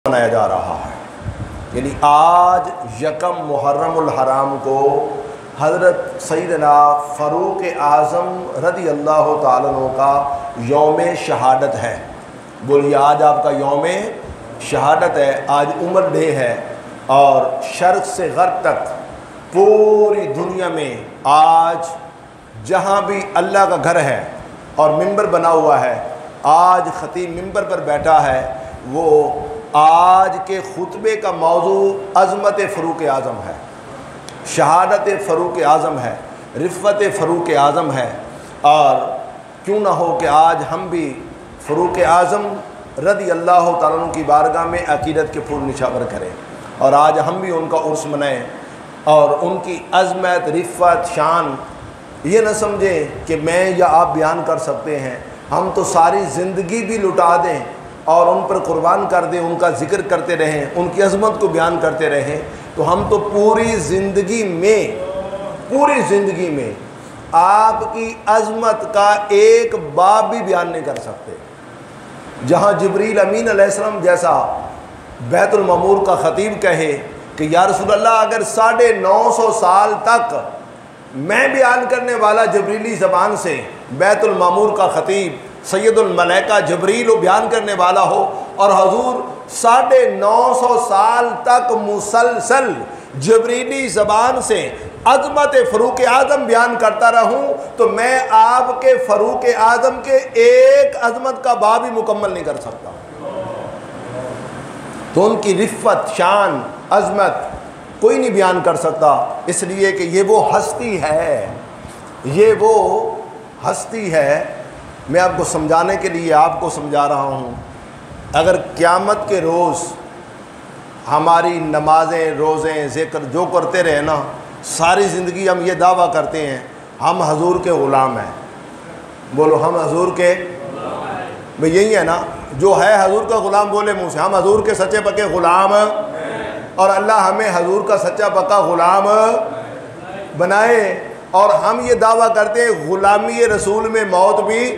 منایا جا رہا ہے، یعنی آج یکم محرم الحرام کو حضرت سیدنا فاروق اعظم رضی اللہ تعالیٰ عنہ کا یوم شہادت ہے۔ بولیے آج آپ کا یوم شہادت ہے، آج عمر ڈے ہے، اور شرق سے غرب تک پوری دنیا میں آج جہاں بھی اللہ کا گھر ہے اور منبر بنا ہوا ہے، آج خطیب منبر پر بیٹھا ہے، وہ آج کے خطبے کا موضوع عظمت فاروق اعظم ہے، شہادت فاروق اعظم ہے، رفعت فاروق اعظم ہے۔ اور کیوں نہ ہو کہ آج ہم بھی فاروق اعظم رضی اللہ تعالیٰ عنہ کی بارگاہ میں عقیدت کے پھول نچھاور کریں، اور آج ہم بھی ان کا عرس منائیں، اور ان کی عظمت، رفعت، شان یہ نہ سمجھیں کہ میں یا آپ بیان کر سکتے ہیں، ہم تو ساری زندگی بھی لٹا دیں اور ان پر قربان کر دیں، ان کا ذکر کرتے رہیں، ان کی عظمت کو بیان کرتے رہیں، تو ہم تو پوری زندگی میں آپ کی عظمت کا ایک باب بھی بیان نہیں کر سکتے۔ جہاں جبریل امین علیہ السلام جیسا بیت المعمور کا خطیب کہے کہ یا رسول اللہ اگر 950 سال تک میں بیان کرنے والا جبریلی زبان سے بیت المعمور کا خطیب سید الملائکہ جبریل و بیان کرنے والا ہو، اور حضور 950 سال تک مسلسل جبریلی زبان سے عظمت فاروق اعظم بیان کرتا رہوں، تو میں آپ کے فاروق اعظم کے ایک عظمت کا باب ہی مکمل نہیں کر سکتا۔ تو ان کی رفعت، شان، عظمت کوئی نہیں بیان کر سکتا، اس لیے کہ یہ وہ ہستی ہے۔ میں آپ کو سمجھانے کے لیے آپ کو سمجھا رہا ہوں، اگر قیامت کے روز ہماری نمازیں، روزیں، ذکر جو کرتے رہے نا، ساری زندگی ہم یہ دعویٰ کرتے ہیں ہم حضور کے غلام ہیں، بولو ہم حضور کے، بھئی یہی ہے نا، جو ہے حضور کا غلام بولے منہ سے، ہم حضور کے سچے پکے غلام، اور اللہ ہمیں حضور کا سچا پکا غلام بنائے۔ اور ہم یہ دعویٰ کرتے ہیں غلامی رسول میں موت بھی،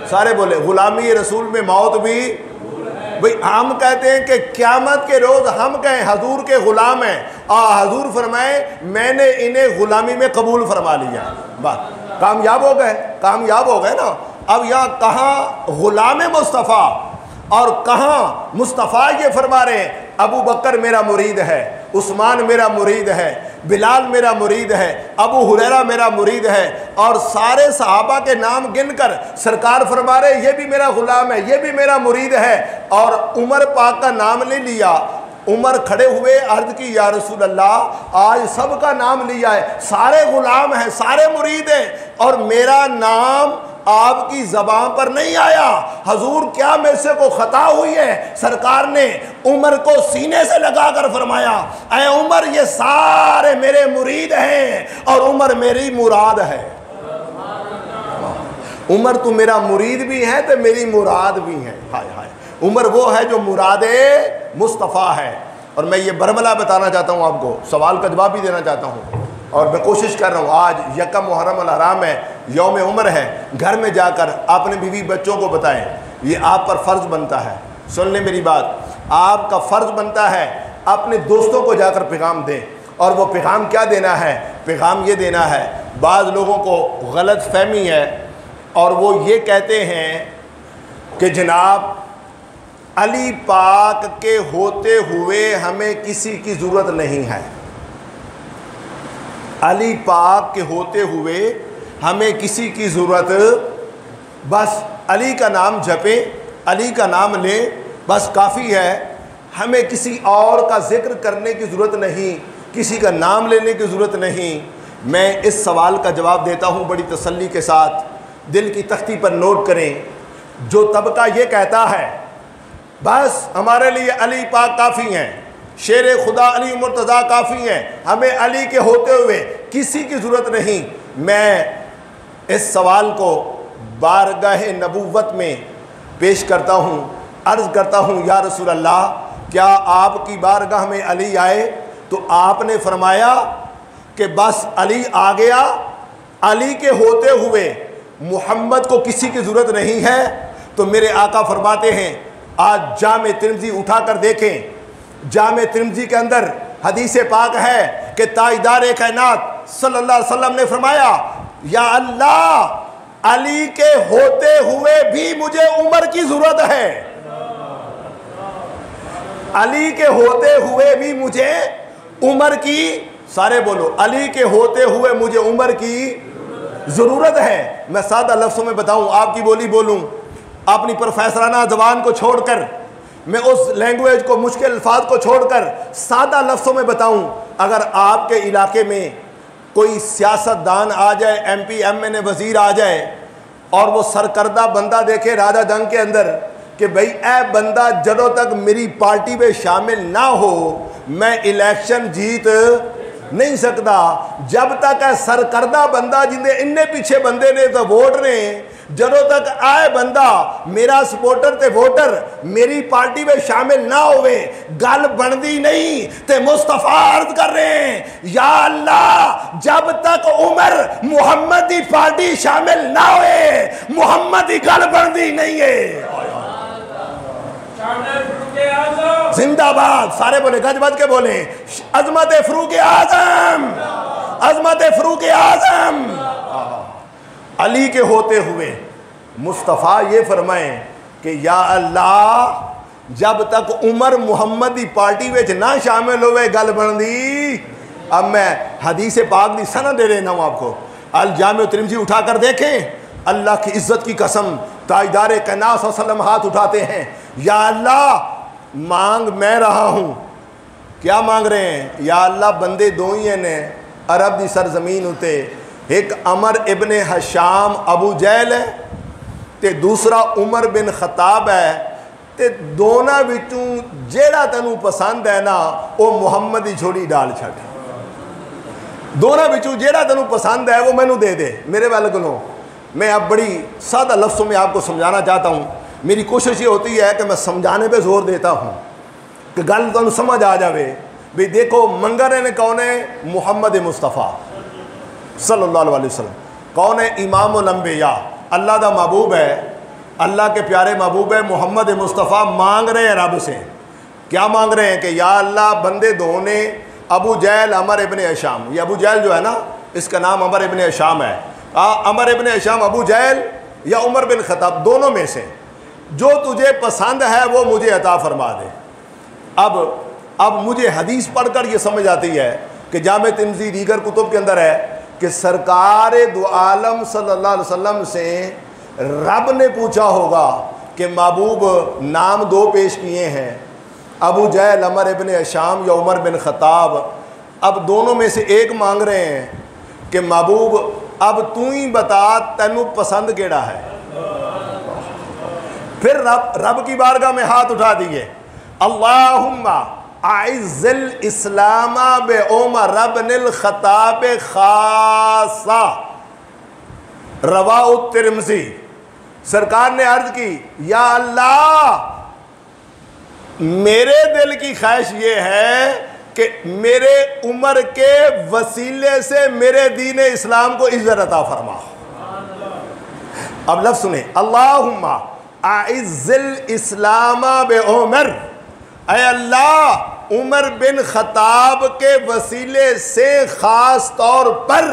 سارے بولے غلامی رسول میں موت بھی، بھئی ہم کہتے ہیں کہ قیامت کے روز ہم کہیں حضور کے غلام ہیں، حضور فرمائے میں نے انہیں غلامی میں قبول فرما لیا، بات کامیاب ہو گئے نا۔ اب یہاں کہاں غلام مصطفیٰ اور کہاں مصطفیٰ یہ فرما رہے ہیں ابو بکر میرا مرید ہے، عثمان میرا مرید ہے، بلال میرا مرید ہے، ابو ہریرہ میرا مرید ہے، اور سارے صحابہ کے نام گن کر سرکار فرما رہے یہ بھی میرا غلام ہے، یہ بھی میرا مرید ہے۔ اور عمر پاک کا نام نہیں لیا، عمر کھڑے ہوئے عرض کی یا رسول اللہ آج سب کا نام لیا ہے، سارے غلام ہیں، سارے مرید ہیں، اور میرا نام آپ کی زبان پر نہیں آیا، حضور کیا میں سے کو خطا ہوئی ہے؟ سرکار نے عمر کو سینے سے لگا کر فرمایا اے عمر یہ سارے میرے مرید ہیں اور عمر میری مراد ہے۔ عمر تو میرا مرید بھی ہے تو میری مراد بھی ہے۔ ہائے ہائے، عمر وہ ہے جو مراد مصطفیٰ ہے۔ اور میں یہ برملا بتانا چاہتا ہوں، آپ کو سوال کا جواب بھی دینا چاہتا ہوں، اور میں کوشش کر رہا ہوں، آج یکم محرم الحرام ہے، یوم عمر ہے، گھر میں جا کر اپنے بیوی بچوں کو بتائیں، یہ آپ پر فرض بنتا ہے، سن لیں میری بات، آپ کا فرض بنتا ہے اپنے دوستوں کو جا کر پیغام دیں۔ اور وہ پیغام کیا دینا ہے؟ پیغام یہ دینا ہے، بعض لوگوں کو غلط فہمی ہے اور وہ یہ کہتے ہیں کہ جناب علی پاک کے ہوتے ہوئے ہمیں کسی کی ضرورت نہیں ہے، علی پاک کے ہوتے ہوئے ہمیں کسی کی ضرورت، بس علی کا نام جپیں، علی کا نام لیں، بس کافی ہے، ہمیں کسی اور کا ذکر کرنے کی ضرورت نہیں، کسی کا نام لینے کی ضرورت نہیں۔ میں اس سوال کا جواب دیتا ہوں بڑی تسلی کے ساتھ، دل کی تختی پر نوٹ کریں، جو طبقہ یہ کہتا ہے بس ہمارے لیے علی پاک کافی ہیں، شیر خدا علی مرتضیٰ کافی ہیں، ہمیں علی کے ہوتے ہوئے کسی کی ضرورت نہیں، میں اس سوال کو بارگاہ نبوت میں پیش کرتا ہوں، عرض کرتا ہوں یا رسول اللہ کیا آپ کی بارگاہ میں علی آئے تو آپ نے فرمایا کہ بس علی آ گیا، علی کے ہوتے ہوئے محمد کو کسی کی ضرورت نہیں ہے؟ تو میرے آقا فرماتے ہیں آج جامع ترمذی اٹھا کر دیکھیں، جامع ترمذی کے اندر حدیث پاک ہے کہ تاجدار کائنات صلی اللہ علیہ وسلم نے فرمایا یا اللہ علی کے ہوتے ہوئے بھی مجھے عمر کی ضرورت ہے، علی کے ہوتے ہوئے بھی مجھے عمر کی، سارے بولو، علی کے ہوتے ہوئے مجھے عمر کی ضرورت ہے۔ میں سادہ لفظوں میں بتاؤں، آپ کی بولی بولوں، اپنی پروفیسرانہ زبان کو چھوڑ کر، میں اس لینگویج کو، مشکل الفاظ کو چھوڑ کر سادہ لفظوں میں بتاؤں، اگر آپ کے علاقے میں کوئی سیاست دان آ جائے، ایم پی ایم این اے وزیر آ جائے اور وہ سرکردہ بندہ دیکھے راجہ جنگ کے اندر کہ بھئی اے بندہ جدوں تک میری پارٹی میں شامل نہ ہو میں الیکشن جیت نہیں سکتا، جب تک اے سرکردہ بندہ جندے اننے پیچھے بندے نے تو ووٹ نے، جدوں تک آئے بندہ میرا سپورٹر تے ووٹر میری پارٹی میں شامل نہ ہوئے گل بندی نہیں تے مصطفیٰ عرض کر رہے ہیں یا اللہ جب تک عمر محمد دی پارٹی شامل نہ ہوئے محمد دی گل بندی نہیں ہے۔ زندہ باد، سارے بولے، گج بج کے بولیں، عظمت فاروق اعظم، عظمت فاروق اعظم۔ علی کے ہوتے ہوئے مصطفیٰ یہ فرمائیں کہ یا اللہ جب تک عمر محمدی پارٹی وچ نہ شامل ہوئے گل بندی۔ اب میں حدیث پاک دی سند دے رہا ہوں آپ کو، الجامع ترمذی اٹھا کر دیکھیں، اللہ کی عزت کی قسم تاجدار کائنات صلی اللہ علیہ وسلم ہاتھ اٹھاتے ہیں، یا اللہ مانگ میں رہا ہوں، کیا مانگ رہے ہیں؟ یا اللہ بندے دو ہی ہیں عرب دی سرزمین ہوتے، ایک عمر ابن حشام ابو جہل ہے تے دوسرا عمر بن خطاب ہے، تے دونوں وچوں جیڑا تینوں پسند ہے نا وہ محمد دی جھولی ڈال چھٹ، دونوں وچوں جیڑا تینوں پسند ہے وہ مینوں دے دے میرے وال گلوں۔ میں اب بڑی سادہ لفظوں میں آپ کو سمجھانا چاہتا ہوں، میری کوشش یہ ہوتی ہے کہ میں سمجھانے پہ زور دیتا ہوں کہ گل تمہیں سمجھ آ جاوے۔ بھی دیکھو منگر نے کون ہے؟ محمد مصطفیٰ صلی اللہ علیہ وسلم۔ کون ہے؟ امام الانبیاء، اللہ دا محبوب ہے، اللہ کے پیارے محبوب ہے محمد مصطفیٰ۔ مانگ رہے ہیں رب سے، کیا مانگ رہے ہیں کہ یا اللہ بندے دو نے ابو جہل عمر ابن حشام، یہ ابو جہل جو ہے نا اس کا نام عمر ابن حشام ہے، عمر ابن حشام ابو جہل یا عمر بن خطاب دونوں میں سے جو تجھے پسند ہے وہ مجھے عطا فرما دے۔ اب مجھے حدیث پڑھ کر یہ سمجھ آتی ہے کہ جامع ترمذی دیگر کتب کے اندر ہے کہ سرکار دو عالم صلی اللہ علیہ وسلم سے رب نے پوچھا ہوگا کہ محبوب نام دو پیش کیے ہیں، ابو جہل عمر ابن حشام یا عمر بن خطاب، اب دونوں میں سے ایک مانگ رہے ہیں کہ محبوب اب تو ہی بتا تینوں پسند کیڑا ہے۔ پھر رب کی بارگاہ میں ہاتھ اٹھا دیئے، اللہم اعز الاسلام بعمر بن الخطاب خاصہ، رواہ الترمذی۔ سرکار نے عرض کی یا اللہ میرے دل کی خواہش یہ ہے کہ میرے عمر کے وسیلے سے میرے دین اسلام کو عزت عطا فرما۔ اب لفظ سنیں، اللہم اعز الاسلام بعمر، اے اللہ عمر بن خطاب کے وسیلے سے خاص طور پر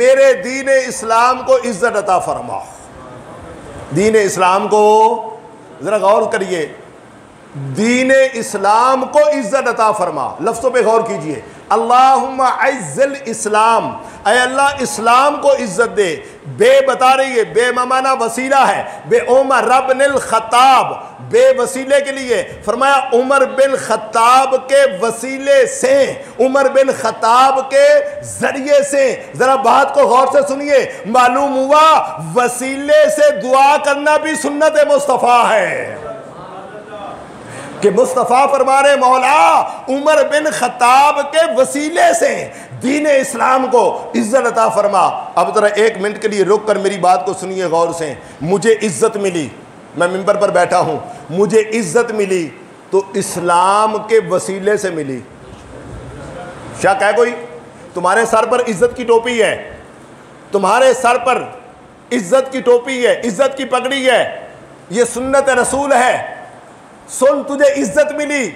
میرے دین اسلام کو عزت عطا فرما۔ دین اسلام کو ذرا غور کریے، دین اسلام کو عزت عطا فرما، لفظوں پہ غور کیجئے، اللہم اعز الاسلام، اے اللہ اسلام کو عزت دے۔ بے بتا رہی ہے، بے ممانہ وسیلہ ہے، بے عمر بن الخطاب، بے وسیلے کے لیے فرمایا عمر بن خطاب کے وسیلے سے، عمر بن خطاب کے ذریعے سے۔ ذرا بات کو غور سے سنیے، معلوم ہوا وسیلے سے دعا کرنا بھی سنت مصطفیٰ ہے کہ مصطفیٰ فرما رہے مولا عمر بن خطاب کے وسیلے سے دین اسلام کو عزت عطا فرما۔ اب ذرا ایک منٹ کے لیے رک کر میری بات کو سنیے غور سے۔ مجھے عزت ملی، میں ممبر پر بیٹھا ہوں، مجھے عزت ملی تو اسلام کے وسیلے سے ملی۔ شک ہے کوئی؟ تمہارے سر پر عزت کی ٹوپی ہے، تمہارے سر پر عزت کی ٹوپی ہے، عزت کی پگڑی ہے، یہ سنت رسول ہے، سن تجھے عزت ملی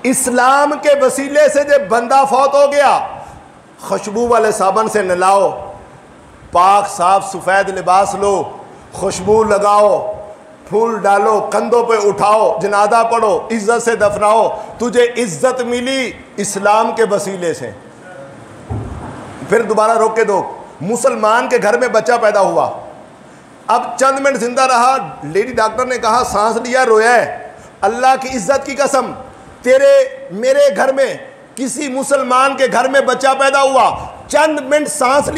اسلام کے وسیلے سے. جب بندہ فوت ہو گیا خوشبو والے صابن سے نلاؤ, پاک صاف سفید لباس لو, خوشبو لگاؤ, پھول ڈالو, کندھوں پہ اٹھاؤ, جنازہ پڑھو, عزت سے دفناؤ. تجھے عزت ملی اسلام کے وسیلے سے. پھر دوبارہ روک کے دو. مسلمان کے گھر میں بچہ پیدا ہوا, اب چند منٹ زندہ رہا, لیڈی ڈاکٹر نے کہا سانس لیا رویا ہے. اللہ کی عزت کی قسم, تیرے میرے گھر میں کسی مسلمان کے گھر میں بچہ پیدا ہوا, چند منٹ سانس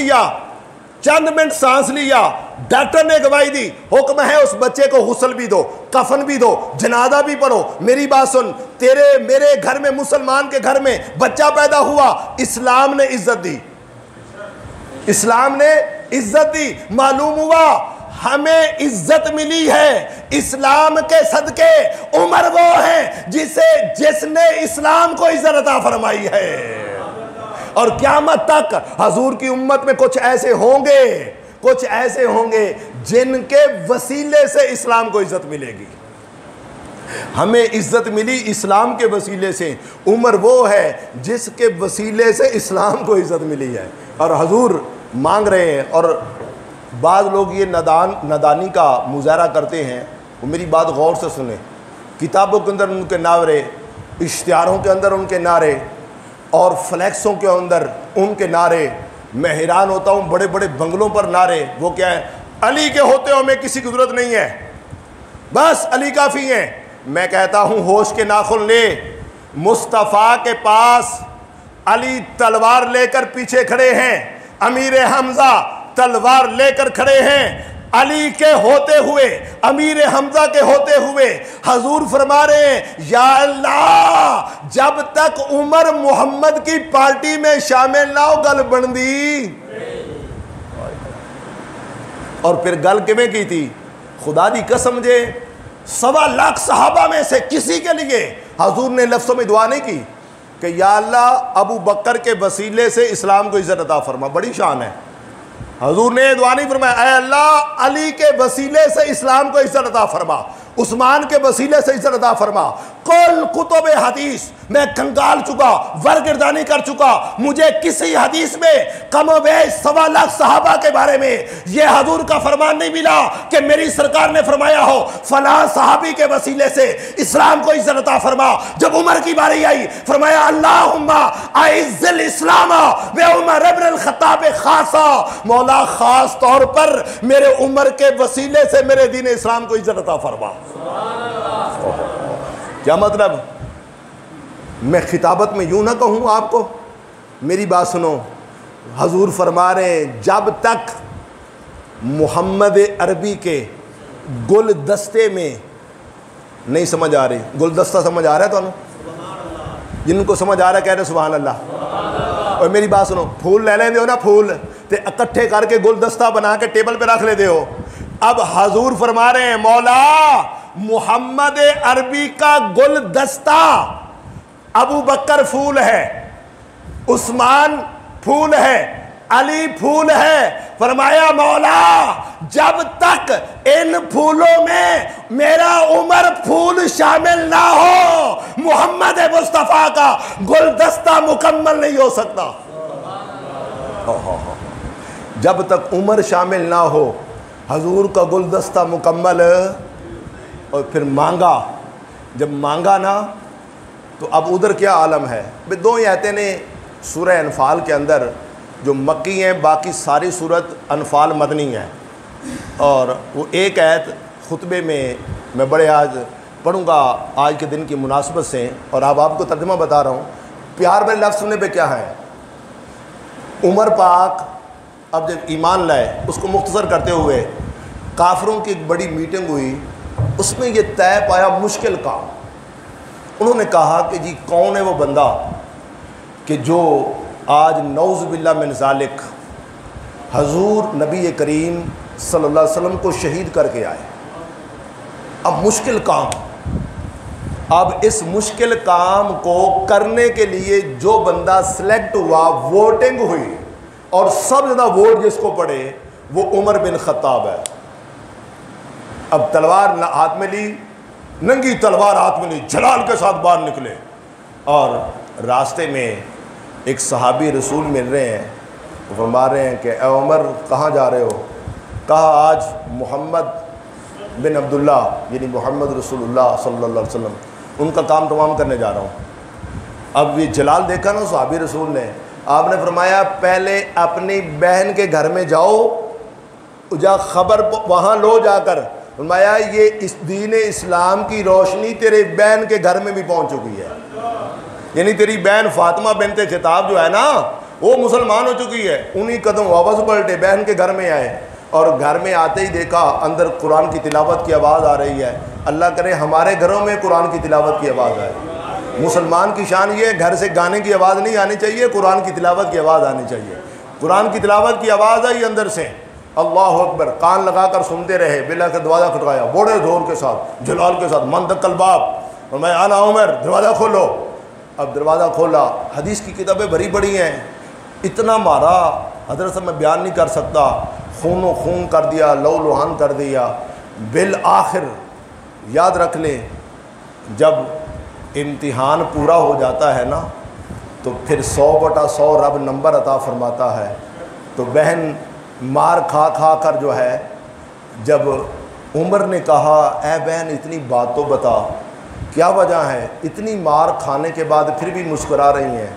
لیا, ڈاکٹر نے گواہی دی, حکم ہے اس بچے کو غسل بھی دو, کفن بھی دو, جنازہ بھی پڑھو. میری بات سن, تیرے میرے گھر میں مسلمان کے گھر میں بچہ پیدا ہوا, اسلام نے عزت دی, اسلام نے عزت دی. معلوم ہوا ہمیں عزت ملی ہے اسلام کے صدقے. عمر وہ ہے جس نے اسلام کو عزت عطا فرمائی ہے, اور قیامت تک حضور کی امت میں کچھ ایسے ہوں گے جن کے وسیلے سے اسلام کو عزت ملے گی. ہمیں عزت ملی اسلام کے وسیلے سے. عمر وہ ہے جس کے وسیلے سے اسلام کو عزت ملی ہے, اور حضور مانگ رہے ہیں. اور بعض لوگ یہ نادانی کا مظاہرہ کرتے ہیں, وہ میری بات غور سے سنیں. کتابوں کے اندر ان کے نعرے, اشتہاروں کے اندر ان کے نعرے, اور فلیکسوں کے اندر ان کے نعرے. میں حیران ہوتا ہوں, بڑے بڑے بنگلوں پر نعرے. وہ کیا ہے؟ علی کے ہوتے ہو ہمیں کسی کی ضرورت نہیں ہے, بس علی کافی ہیں. میں کہتا ہوں ہوش کے ناخن لے. مصطفیٰ کے پاس علی تلوار لے کر پیچھے کھڑے ہیں, امیر حمزہ تلوار لے کر کھڑے ہیں. علی کے ہوتے ہوئے, امیر حمزہ کے ہوتے ہوئے حضور فرما رہے ہیں یا اللہ جب تک عمر محمد کی پارٹی میں شامل نہ ہو گل بن دی. اور پھر گل کیویں کی تھی؟ خدا دی قسم جے 1.25 لاکھ صحابہ میں سے کسی کے لیے حضور نے لفظوں میں دعا نہیں کی کہ یا اللہ ابو بکر کے وسیلے سے اسلام کو عزت عطا فرما. بڑی شان ہے. حضور نے دعا نہیں فرمایا اے اللہ علی کے وسیلے سے اسلام کو عزت عطا فرما, عثمان کے وسیلے سے عزت عطا فرما. کل کتب حدیث میں کنگال چکا, ورگردانی کر چکا, مجھے کسی حدیث میں کم و بیش 1.25 لاکھ صحابہ کے بارے میں یہ حضور کا فرمان نہیں ملا کہ میری سرکار نے فرمایا ہو فلاں صحابی کے وسیلے سے اسلام کو عزت عطا فرما. جب عمر کی باری آئی فرمایا اللہم اعز الاسلام بعمر ابن الخطاب خاصا, مولا خاص طور پر میرے عمر کے وسیلے سے میرے دین اسلام کو عزت عطا فرما. کیا مطلب؟ میں خطابت میں یوں نہ کہوں آپ کو, میری بات سنو. حضور فرما رہے ہیں جب تک محمد عربی کے گلدستے میں نہیں سمجھ آ رہی, گلدستہ سمجھ آ رہا ہے تو جن کو سمجھ آ رہا ہے کہہ رہے سبحان اللہ. اور میری بات سنو, پھول لے لیں دے ہو نا, پھول تے اکٹھے کر کے گلدستہ بنا کے ٹیبل پہ رکھ لے دے ہو. اب حضور فرما رہے ہیں مولا محمد عربی کا گلدستہ ابو بکر پھول ہے, عثمان پھول ہے, علی پھول ہے. فرمایا مولا جب تک ان پھولوں میں میرا عمر پھول شامل نہ ہو محمد مصطفیٰ کا گلدستہ مکمل نہیں ہو سکتا. جب تک عمر شامل نہ ہو حضور کا گلدستہ مکمل. اور پھر مانگا, جب مانگا نا تو اب ادھر کیا عالم ہے. 2 آیتیں نے سورہ انفال کے اندر جو مکی ہیں, باقی ساری سورت انفال مدنی ہے. اور وہ ایک آیت خطبے میں بڑے آج پڑھوں گا آج کے دن کی مناسبت سے, اور اب آپ کو ترجمہ بتا رہا ہوں. پیار میں لفظ سننے پہ کیا ہے. عمر پاک اب جب ایمان لائے, اس کو مختصر کرتے ہوئے کافروں کی ایک بڑی میٹنگ ہوئی, اس میں یہ طے پایا مشکل کام. انہوں نے کہا کہ جی کون ہے وہ بندہ کہ جو آج نعوذ باللہ من ذالک حضور نبی کریم صلی اللہ علیہ وسلم کو شہید کر کے آئے. اب مشکل کام, اب اس مشکل کام کو کرنے کے لیے جو بندہ سلیکٹ ہوا, ووٹنگ ہوئی, اور سب زیادہ ووٹ جس کو پڑے وہ عمر بن خطاب ہے. اب تلوار ہاتھ میں لی, ننگی تلوار ہاتھ میں لی، جلال کے ساتھ باہر نکلے، اور راستے میں ایک صحابی رسول مل رہے ہیں، وہ فرما رہے ہیں کہ اے عمر کہاں جا رہے ہو؟ کہا آج محمد بن عبداللہ یعنی محمد رسول اللہ صلی اللہ علیہ وسلم ان کا کام تمام کرنے جا رہا ہوں۔ اب یہ جلال دیکھا نا صحابی رسول نے، آپ نے فرمایا پہلے اپنی بہن کے گھر میں جاؤ، جا خبر وہاں لو جا کر، فرمایا یہ اس دین اسلام کی روشنی تیرے بہن کے گھر میں بھی پہنچ چکی ہے، یعنی تیری بہن فاطمہ بنت خطاب جو ہے نا وہ مسلمان ہو چکی ہے۔ انہی قدم واپس پلٹے، بہن کے گھر میں آئے، اور گھر میں آتے ہی دیکھا اندر قرآن کی تلاوت کی آواز آ رہی ہے۔ اللہ کرے ہمارے گھروں میں قرآن کی تلاوت کی آواز آئے۔ مسلمان کی شان یہ ہے، گھر سے گانے کی آواز نہیں آنی چاہیے، قرآن کی تلاوت کی آواز آنی چاہیے۔ قرآن کی تلاوت کی آواز آئی اندر سے، اللہ اکبر، کان لگا کر سنتے رہے، بلا کر دروازہ کھٹکایا بڑے زور کے ساتھ، جلال کے ساتھ، من دق الباب، اور میں آنا عمر دروازہ کھولو۔ اب دروازہ کھولا، حدیث کی کتابیں بڑی بڑی ہیں، اتنا مارا حضرت صاحب میں بیان نہیں کر سکتا، خون و خون کر دیا، لو لوہان کر دیا۔ بالآخر یاد رکھ لیں، جب امتحان پورا ہو جاتا ہے نا تو پھر 100/100 رب نمبر عطا فرماتا ہے۔ تو بہن مار کھا کھا کر جو ہے، جب عمر نے کہا اے بہن اتنی بات تو بتا، کیا وجہ ہے؟ اتنی مار کھانے کے بعد پھر بھی مسکرا رہی ہیں،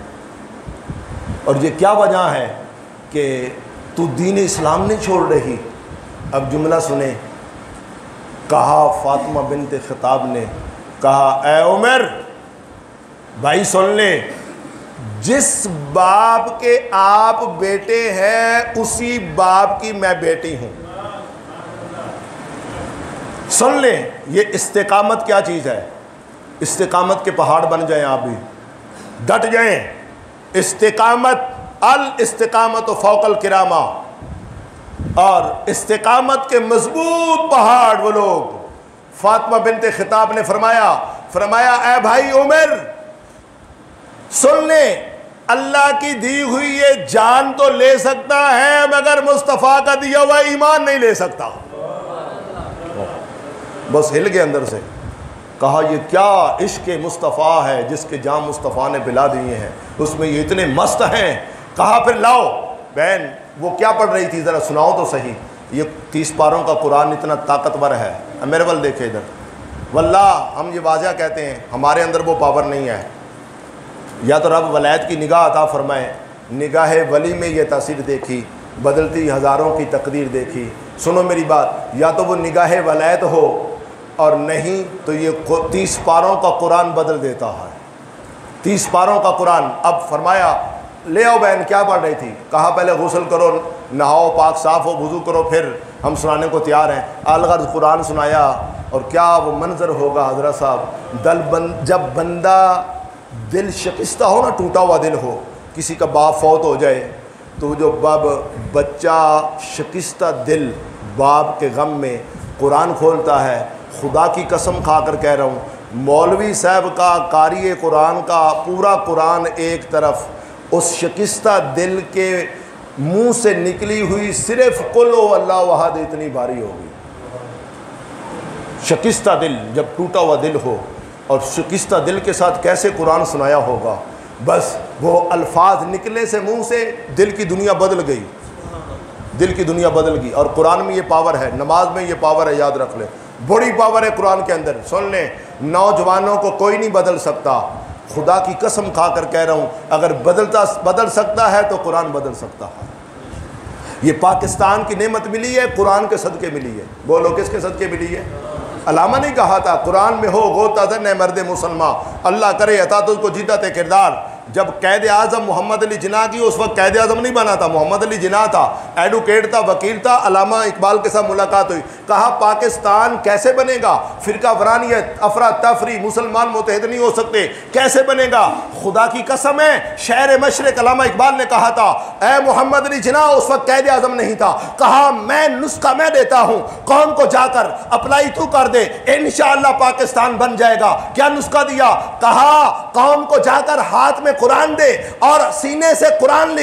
اور یہ کیا وجہ ہے کہ تو دین اسلام نہیں چھوڑ رہی؟ اب جملہ سنیں، کہا فاطمہ بنت خطاب نے، کہا اے عمر بھائی سن لیں، جس باپ کے آپ بیٹے ہیں اسی باپ کی میں بیٹی ہوں۔ سن لیں یہ استقامت کیا چیز ہے، استقامت کے پہاڑ بن جائیں، آپ بھی ڈٹ جائیں۔ استقامت، الاستقامت فوق الکرامہ، اور استقامت کے مضبوط پہاڑ وہ لوگ۔ فاطمہ بنت خطاب نے فرمایا اے بھائی عمر سن لیں، اللہ کی دی ہوئی یہ جان تو لے سکتا ہے مگر مصطفیٰ کا دیا ہوا ایمان نہیں لے سکتا۔ بس ہل گئے اندر سے، کہا یہ کیا عشق مصطفیٰ ہے جس کے جام مصطفیٰ نے پلا دیے ہیں، اس میں یہ اتنے مست ہیں۔ کہا پھر لاؤ بہن، وہ کیا پڑھ رہی تھی ذرا سناؤ تو صحیح، یہ 30 پاروں کا قرآن اتنا طاقتور ہے۔ میرے ول دیکھے ادھر، واللہ ہم یہ واضح کہتے ہیں ہمارے اندر وہ پاور نہیں ہے۔ یا تو رب ولایت کی نگاہ عطا فرمائے، نگاہ ولی میں یہ تاثیر دیکھی، بدلتی ہزاروں کی تقدیر دیکھی۔ سنو میری بات، یا تو وہ نگاہ ولایت ہو، اور نہیں تو یہ 30 پاروں کا قرآن بدل دیتا ہے۔ 30 پاروں کا قرآن۔ اب فرمایا لے آؤ بہن، کیا پڑھ رہی تھی؟ کہا پہلے غسل کرو، نہاؤ، پاک صاف ہو، وضو کرو، پھر ہم سنانے کو تیار ہیں۔ الغرض قرآن سنایا، اور کیا وہ منظر ہوگا حضرت صاحب، جب بندہ دل شکستہ ہو نا، ٹوٹا ہوا دل ہو، کسی کا باپ فوت ہو جائے تو جو بچہ شکستہ دل باپ کے غم میں قرآن کھولتا ہے، خدا کی قسم کھا کر کہہ رہا ہوں، مولوی صاحب کا، قاری قرآن کا پورا قرآن ایک طرف، اس شکستہ دل کے منہ سے نکلی ہوئی صرف قل ہو اللہ احد اتنی بھاری ہوگی۔ شکستہ دل، جب ٹوٹا ہوا دل ہو، اور شکستہ دل کے ساتھ کیسے قرآن سنایا ہوگا، بس وہ الفاظ نکلے سے منہ سے دل کی دنیا بدل گئی، دل کی دنیا بدل گئی۔ اور قرآن میں یہ پاور ہے، نماز میں یہ پاور ہے، یاد رکھ لیں، بڑی پاور ہے قرآن کے اندر۔ سن لیں، نوجوانوں کو کوئی نہیں بدل سکتا، خدا کی قسم کھا کر کہہ رہا ہوں، اگر بدل سکتا ہے تو قرآن بدل سکتا ہے۔ یہ پاکستان کی نعمت ملی ہے، قرآن کے صدقے ملی ہے۔ بولو کس کے صدقے ملی ہے؟ علامہ نہیں کہا تھا قرآن میں ہو غوطہ زن ہے مرد مسلمہ، اللہ کرے عطا تجھ کو جدت کردار۔ جب قید اعظم محمد علی جناح کی، اس وقت قید اعظم نہیں بنا تھا، محمد علی جناح تھا، ایڈوکیٹ تھا، وکیل تھا۔ علامہ اقبال کے ساتھ ملاقات ہوئی، کہا پاکستان کیسے بنے گا؟ فرقہ وارانیت، افراتفری، مسلمان متحد نہیں ہو سکتے، کیسے بنے گا؟ خدا کی قسم ہے، شہر مشرق علامہ اقبال نے کہا تھا، اے محمد علی جناح، اس وقت قید اعظم نہیں تھا، کہا میں نسخہ میں دیتا ہوں، قوم کو جا کر اپلائی تو کر دے، انشاءاللہ پاکستان بن جائے گا۔ کیا نسخہ دیا؟ کہا قوم کو جا کر ہاتھ میں قرآن دے اور سینے سے قرآن لے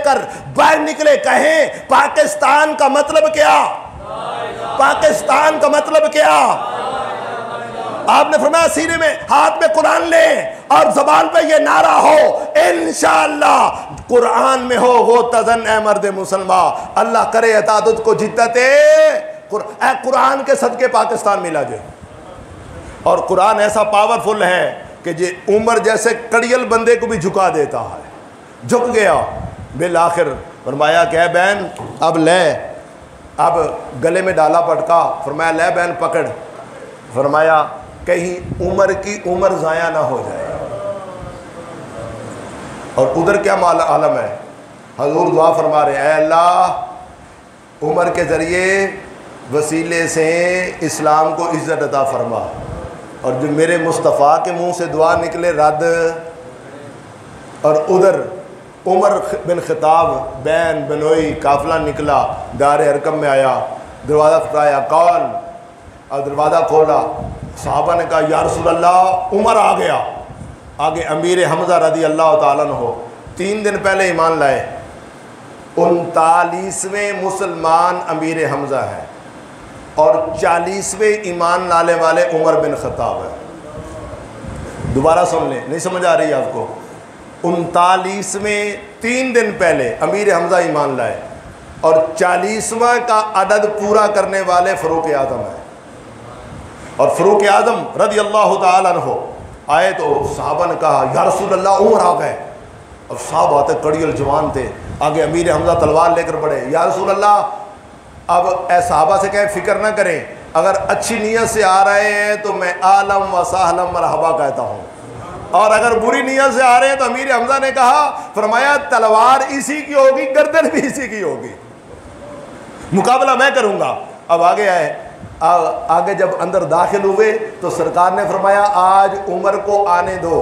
کر باہر نکلے، کہیں پاکستان کا مطلب کیا؟ پاکستان کا مطلب کیا؟ آپ نے فرمایا سینے میں ہاتھ میں قرآن لیں اور زبان پہ یہ نعرہ ہو انشاءاللہ قرآن میں ہو وہ تزن اے مرد مسلمان، اللہ کرے عطا کو جدت اے قرآن کے صدقے پاکستان ملا جائے۔ اور قرآن ایسا پاورفل ہے کہ یہ عمر جیسے کڑیل بندے کو بھی جھکا دیتا ہے، جھک گیا۔ بالآخر فرمایا کہ اے بہن اب لے، اب گلے میں ڈالا پٹکا، فرمایا لے بہن پکڑ، فرمایا کہیں عمر کی عمر ضائع نہ ہو جائے۔ اور ادھر کیا عالم ہے، حضور دعا فرما رہے ہیں اے اللہ عمر کے ذریعے وسیلے سے اسلام کو عزت عطا فرما، اور جو میرے مصطفیٰ کے منہ سے دعا نکلے رد۔ اور ادھر عمر بن خطاب بین بنوئی قافلہ نکلا، دار ارقم میں آیا، دروازہ کھٹکایا کون، اور دروازہ کھولا، صحابہ نے کہا یا رسول اللہ عمر آ گیا۔ آگے امیر حمزہ رضی اللہ تعالیٰ عنہ 3 دن پہلے ایمان لائے، 39ویں مسلمان امیر حمزہ ہے، اور 40ویں ایمان لانے والے عمر بن خطاب ہے۔ دوبارہ سن لیں، نہیں سمجھ آ رہی آپ کو؟ 39ویں 3 دن پہلے امیر حمزہ ایمان لائے، اور 40واں کا عدد پورا کرنے والے فاروق اعظم ہیں۔ اور فاروق اعظم رضی اللہ تعالیٰ عنہ آئے تو صحابہ نے کہا یا رسول اللہ عمر آ گئے، اور صحابہ آتے کڑیل جوان تھے، آگے امیر حمزہ تلوار لے کر بڑھے، یا رسول اللہ اب اے صحابہ سے کہیں فکر نہ کریں، اگر اچھی نیت سے آ رہے ہیں تو میں عالم و سہلم مرحبا کہتا ہوں، اور اگر بری نیت سے آ رہے ہیں تو امیر حمزہ نے کہا، فرمایا تلوار اسی کی ہوگی، گردن بھی اسی کی ہوگی، مقابلہ میں کروں گا۔ اب آگے آئے، آگے جب اندر داخل ہوئے تو سرکار نے فرمایا آج عمر کو آنے دو،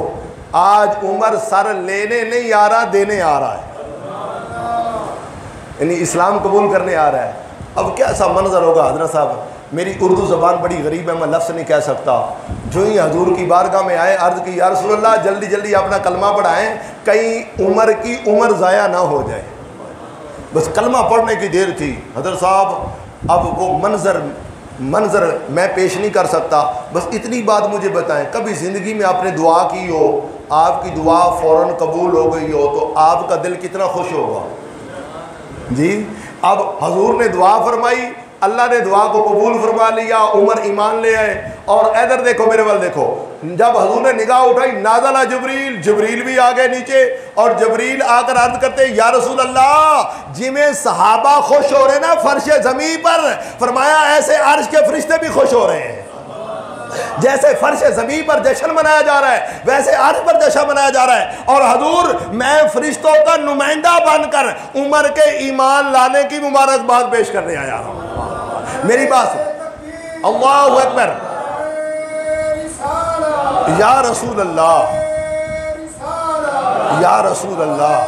آج عمر سر لینے نہیں آ رہا، دینے آ رہا ہے، یعنی اسلام قبول کرنے آ رہا ہے۔ اب کیسا منظر ہوگا حضرت صاحب، میری اردو زبان بڑی غریب ہے، میں لفظ نہیں کہہ سکتا۔ جو ہی حضور کی بارگاہ میں آئے عرض کی یا رسول اللہ جلدی جلدی اپنا کلمہ پڑھائیں، کہیں عمر کی عمر ضائع نہ ہو جائے۔ بس کلمہ پڑھنے کی دیر تھی حضرت صاحب، اب وہ منظر میں پیش نہیں کر سکتا، بس اتنی بات مجھے بتائیں، کبھی زندگی میں آپ نے دعا کی ہو، آپ کی دعا فوراً قبول ہو گئی ہو تو آپ کا دل کتنا خوش ہوگا جی؟ اب حضور نے دعا فرمائی، اللہ نے دعا کو قبول فرما لیا، عمر ایمان لے آئے۔ اور ادھر دیکھو میرے وال دیکھو، جب حضور نے نگاہ اٹھائی نازل جبریل بھی آ گئے نیچے، اور جبریل آ کر عرض کرتے یا رسول اللہ جی میں صحابہ خوش ہو رہے ہیں نا فرش زمین پر، فرمایا ایسے عرش کے فرشتے بھی خوش ہو رہے ہیں، جیسے فرش زمین پر جشن منایا جا رہا ہے ویسے عرش پر جشن منایا جا رہا ہے۔ اور حضور میں فرشتوں کا نمائندہ بن کر عمر کے ایمان لانے کی مبارکباد پیش کرنے آیا ہوں۔ میری بات اللہ اکبر، یا رسول اللہ، یا رسول اللہ،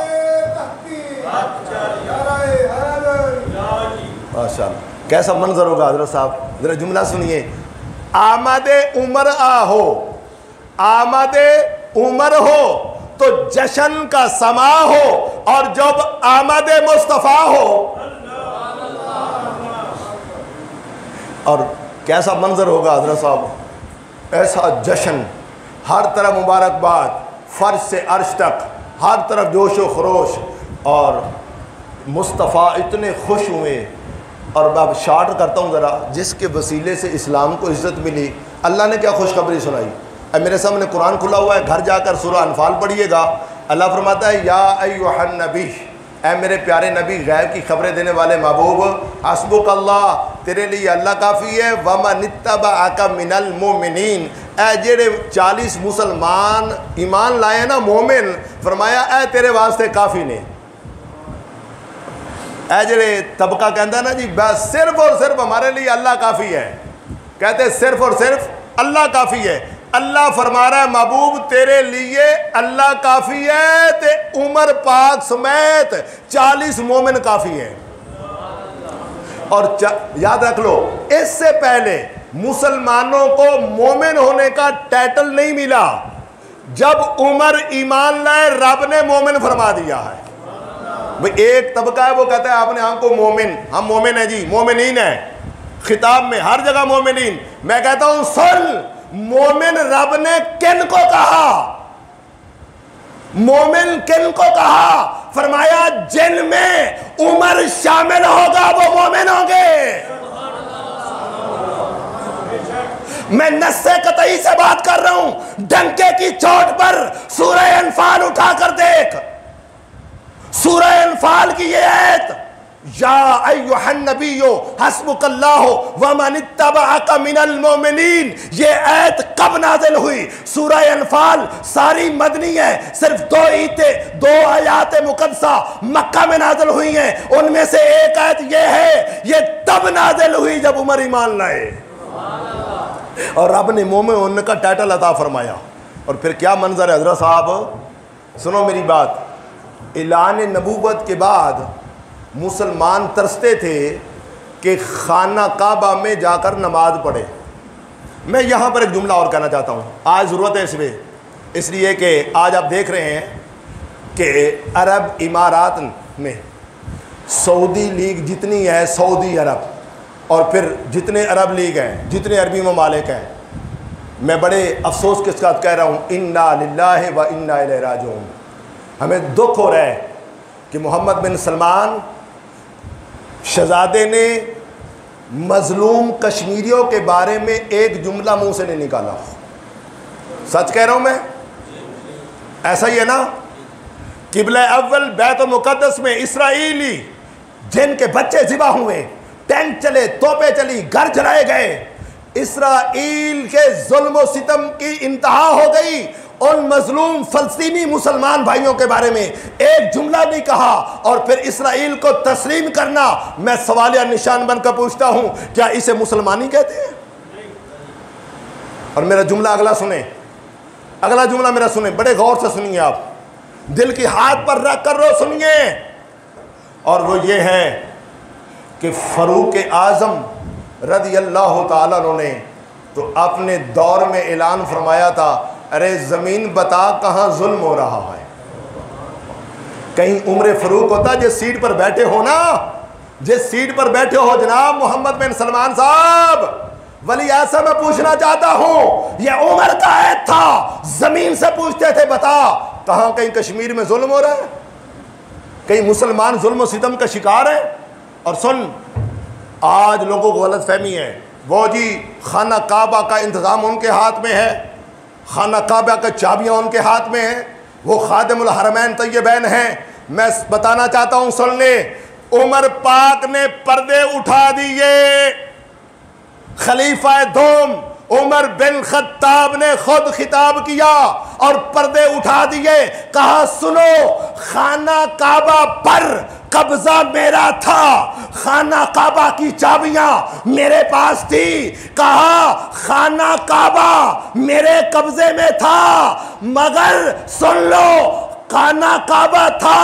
ماشاءاللہ کیسا منظر ہوگا حضرت صاحب۔ ذرا جملہ سنیے، آمد عمر آہو، آمد عمر ہو تو جشن کا سما ہو، اور جب آمد مصطفیٰ ہو، اور کیسا منظر ہوگا حضرت صاحب، ایسا جشن، ہر طرف مبارکباد، فرش سے عرش تک ہر طرف جوش و خروش، اور مصطفیٰ اتنے خوش ہوئے۔ اور میں اب شارٹ کرتا ہوں ذرا، جس کے وسیلے سے اسلام کو عزت ملی، اللہ نے کیا خوشخبری سنائی۔ اب میرے سامنے قرآن کھلا ہوا ہے، گھر جا کر سورہ انفال پڑھیے گا۔ اللہ فرماتا ہے یا ایھا النبی، اے میرے پیارے نبی، غیب کی خبریں دینے والے محبوب، حسبک اللہ، تیرے لیے اللہ کافی ہے، ومن اتبعک من المؤمنین، اے جڑے 40 مسلمان ایمان لائے نا مومن، فرمایا اے تیرے واسطے کافی نے۔ اے جڑے طبقہ کہندا ہے نا جی بس صرف اور صرف ہمارے لیے اللہ کافی ہے، کہتے صرف اور صرف اللہ کافی ہے۔ اللہ فرما رہا ہے محبوب تیرے لیے اللہ کافی ہے، تے عمر پاک سمیت 40 مومن کافی ہیں۔ اور یاد رکھ لو، اس سے پہلے مسلمانوں کو مومن ہونے کا ٹائٹل نہیں ملا، جب عمر ایمان لائے رب نے مومن فرما دیا ہے۔ ایک طبقہ ہے وہ کہتا ہے آپ نے ہم کو مومن، ہم مومن ہیں جی، مومنین ہیں، خطاب میں ہر جگہ مومنین۔ میں کہتا ہوں سن، مومن رب نے کن کو کہا؟ مومن کن کو کہا؟ فرمایا جن میں عمر شامل ہوگا وہ مومن ہوں گے۔ میں نص قطعی سے بات کر رہا ہوں، ڈنکے کی چوٹ پر سورہ انفال اٹھا کر دیکھ، سورہ انفال کی یہ آیت، یا ایھا النبی حسبک اللہ ومن اتبعک من المؤمنین، یہ آیت کب نازل ہوئی؟ سورہ انفال ساری مدنی ہے، صرف دو آیات مقدسہ مکہ میں نازل ہوئی ہیں، ان میں سے ایک آیت یہ ہے، یہ تب نازل ہوئی جب عمر ایمان لائے، اور رب نے مومن ان کا ٹائٹل عطا فرمایا۔ اور پھر کیا منظر ہے حضرت صاحب، سنو میری بات، اعلان نبوت کے بعد مسلمان ترستے تھے کہ خانہ کعبہ میں جا کر نماز پڑھے۔ میں یہاں پر ایک جملہ اور کہنا چاہتا ہوں، آج ضرورت ہے اس لیے کہ آج آپ دیکھ رہے ہیں کہ عرب امارات میں سعودی لیگ جتنی ہے، سعودی عرب، اور پھر جتنے عرب لیگ ہیں، جتنے عربی ممالک ہیں، میں بڑے افسوس کے ساتھ کہہ رہا ہوں، انا للہ و انا الیہ راجعون۔ ہمیں دکھ ہو رہا ہے کہ محمد بن سلمان شہزادے نے مظلوم کشمیریوں کے بارے میں ایک جملہ منہ سے نہیں نکالا۔ سچ کہہ رہا ہوں میں، ایسا ہی ہے نا؟ قبلہ اول بیت المقدس میں اسرائیلی جن کے بچے ذبح ہوئے، ٹینک چلے، توپیں چلی، گھر جلائے گئے، اسرائیل کے ظلم و ستم کی انتہا ہو گئی، ان مظلوم فلسطینی مسلمان بھائیوں کے بارے میں ایک جملہ نہیں کہا، اور پھر اسرائیل کو تسلیم کرنا۔ میں سوالیہ نشان بن کر پوچھتا ہوں، کیا اسے مسلمانی کہتے ہیں؟ اور میرا جملہ اگلا سنیں، اگلا جملہ میرا سنیں، بڑے غور سے سنیے، آپ دل کی ہاتھ پر رکھ کر رو سنیے، اور وہ یہ ہے کہ فاروق اعظم رضی اللہ تعالیٰ عنہ نے تو اپنے دور میں اعلان فرمایا تھا، ارے زمین بتا کہاں ظلم ہو رہا ہے۔ کہیں عمر فاروق ہوتا جس سیٹ پر بیٹھے ہو نا، جس سیٹ پر بیٹھے ہو جناب محمد بن سلمان صاحب، ولی ایسا میں پوچھنا چاہتا ہوں، یہ عمر کا عہد تھا، زمین سے پوچھتے تھے بتا کہاں کہیں کشمیر میں ظلم ہو رہا ہے، کہیں مسلمان ظلم و ستم کا شکار ہے؟ اور سن، آج لوگوں کو غلط فہمی ہے، وہ جی خانہ کعبہ کا انتظام ان کے ہاتھ میں ہے، خانہ کعبہ کا چابیاں ان کے ہاتھ میں ہیں، وہ خادم الحرمین طیبین ہیں۔ میں بتانا چاہتا ہوں، سن لے، عمر پاک نے پردے اٹھا دیے، خلیفہ دوم عمر بن خطاب نے خود خطاب کیا اور پردے اٹھا دیے، کہا سنو، خانہ کعبہ پر قبضہ میرا تھا، خانہ کعبہ کی چابیاں میرے پاس تھی، کہا خانہ کعبہ میرے قبضے میں تھا، مگر سن لو، خانہ کعبہ تھا،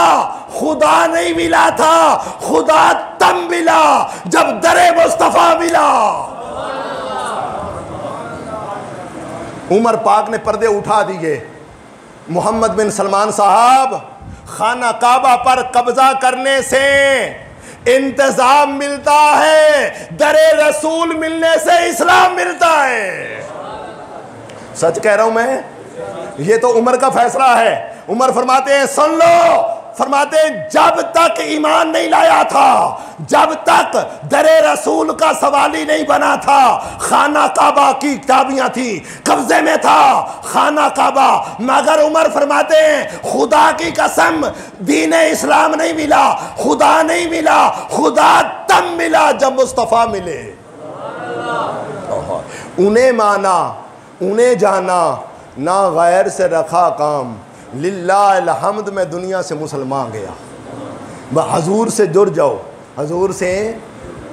خدا نہیں ملا تھا، خدا تب ملا جب در مصطفیٰ ملا۔ عمر پاک نے پردے اٹھا دیے، محمد بن سلمان صاحب، خانہ کعبہ پر قبضہ کرنے سے انتظام ملتا ہے، در رسول ملنے سے اسلام ملتا ہے۔ سچ کہہ رہا ہوں میں، یہ تو عمر کا فیصلہ ہے۔ عمر فرماتے ہیں، سن لو، فرماتے ہیں جب تک ایمان نہیں لایا تھا، جب تک در رسول کا سوالی نہیں بنا تھا، خانہ کعبہ کی چابیاں تھی، قبضے میں تھا خانہ کعبہ، مگر عمر فرماتے ہیں خدا کی قسم دین اسلام نہیں ملا، خدا نہیں ملا، خدا تب ملا جب مصطفیٰ ملے۔ انہیں مانا، انہیں جانا، نہ غیر سے رکھا کام، للہ الحمد میں دنیا سے مسلمان گیا۔ حضور سے جڑ جاؤ، حضور سے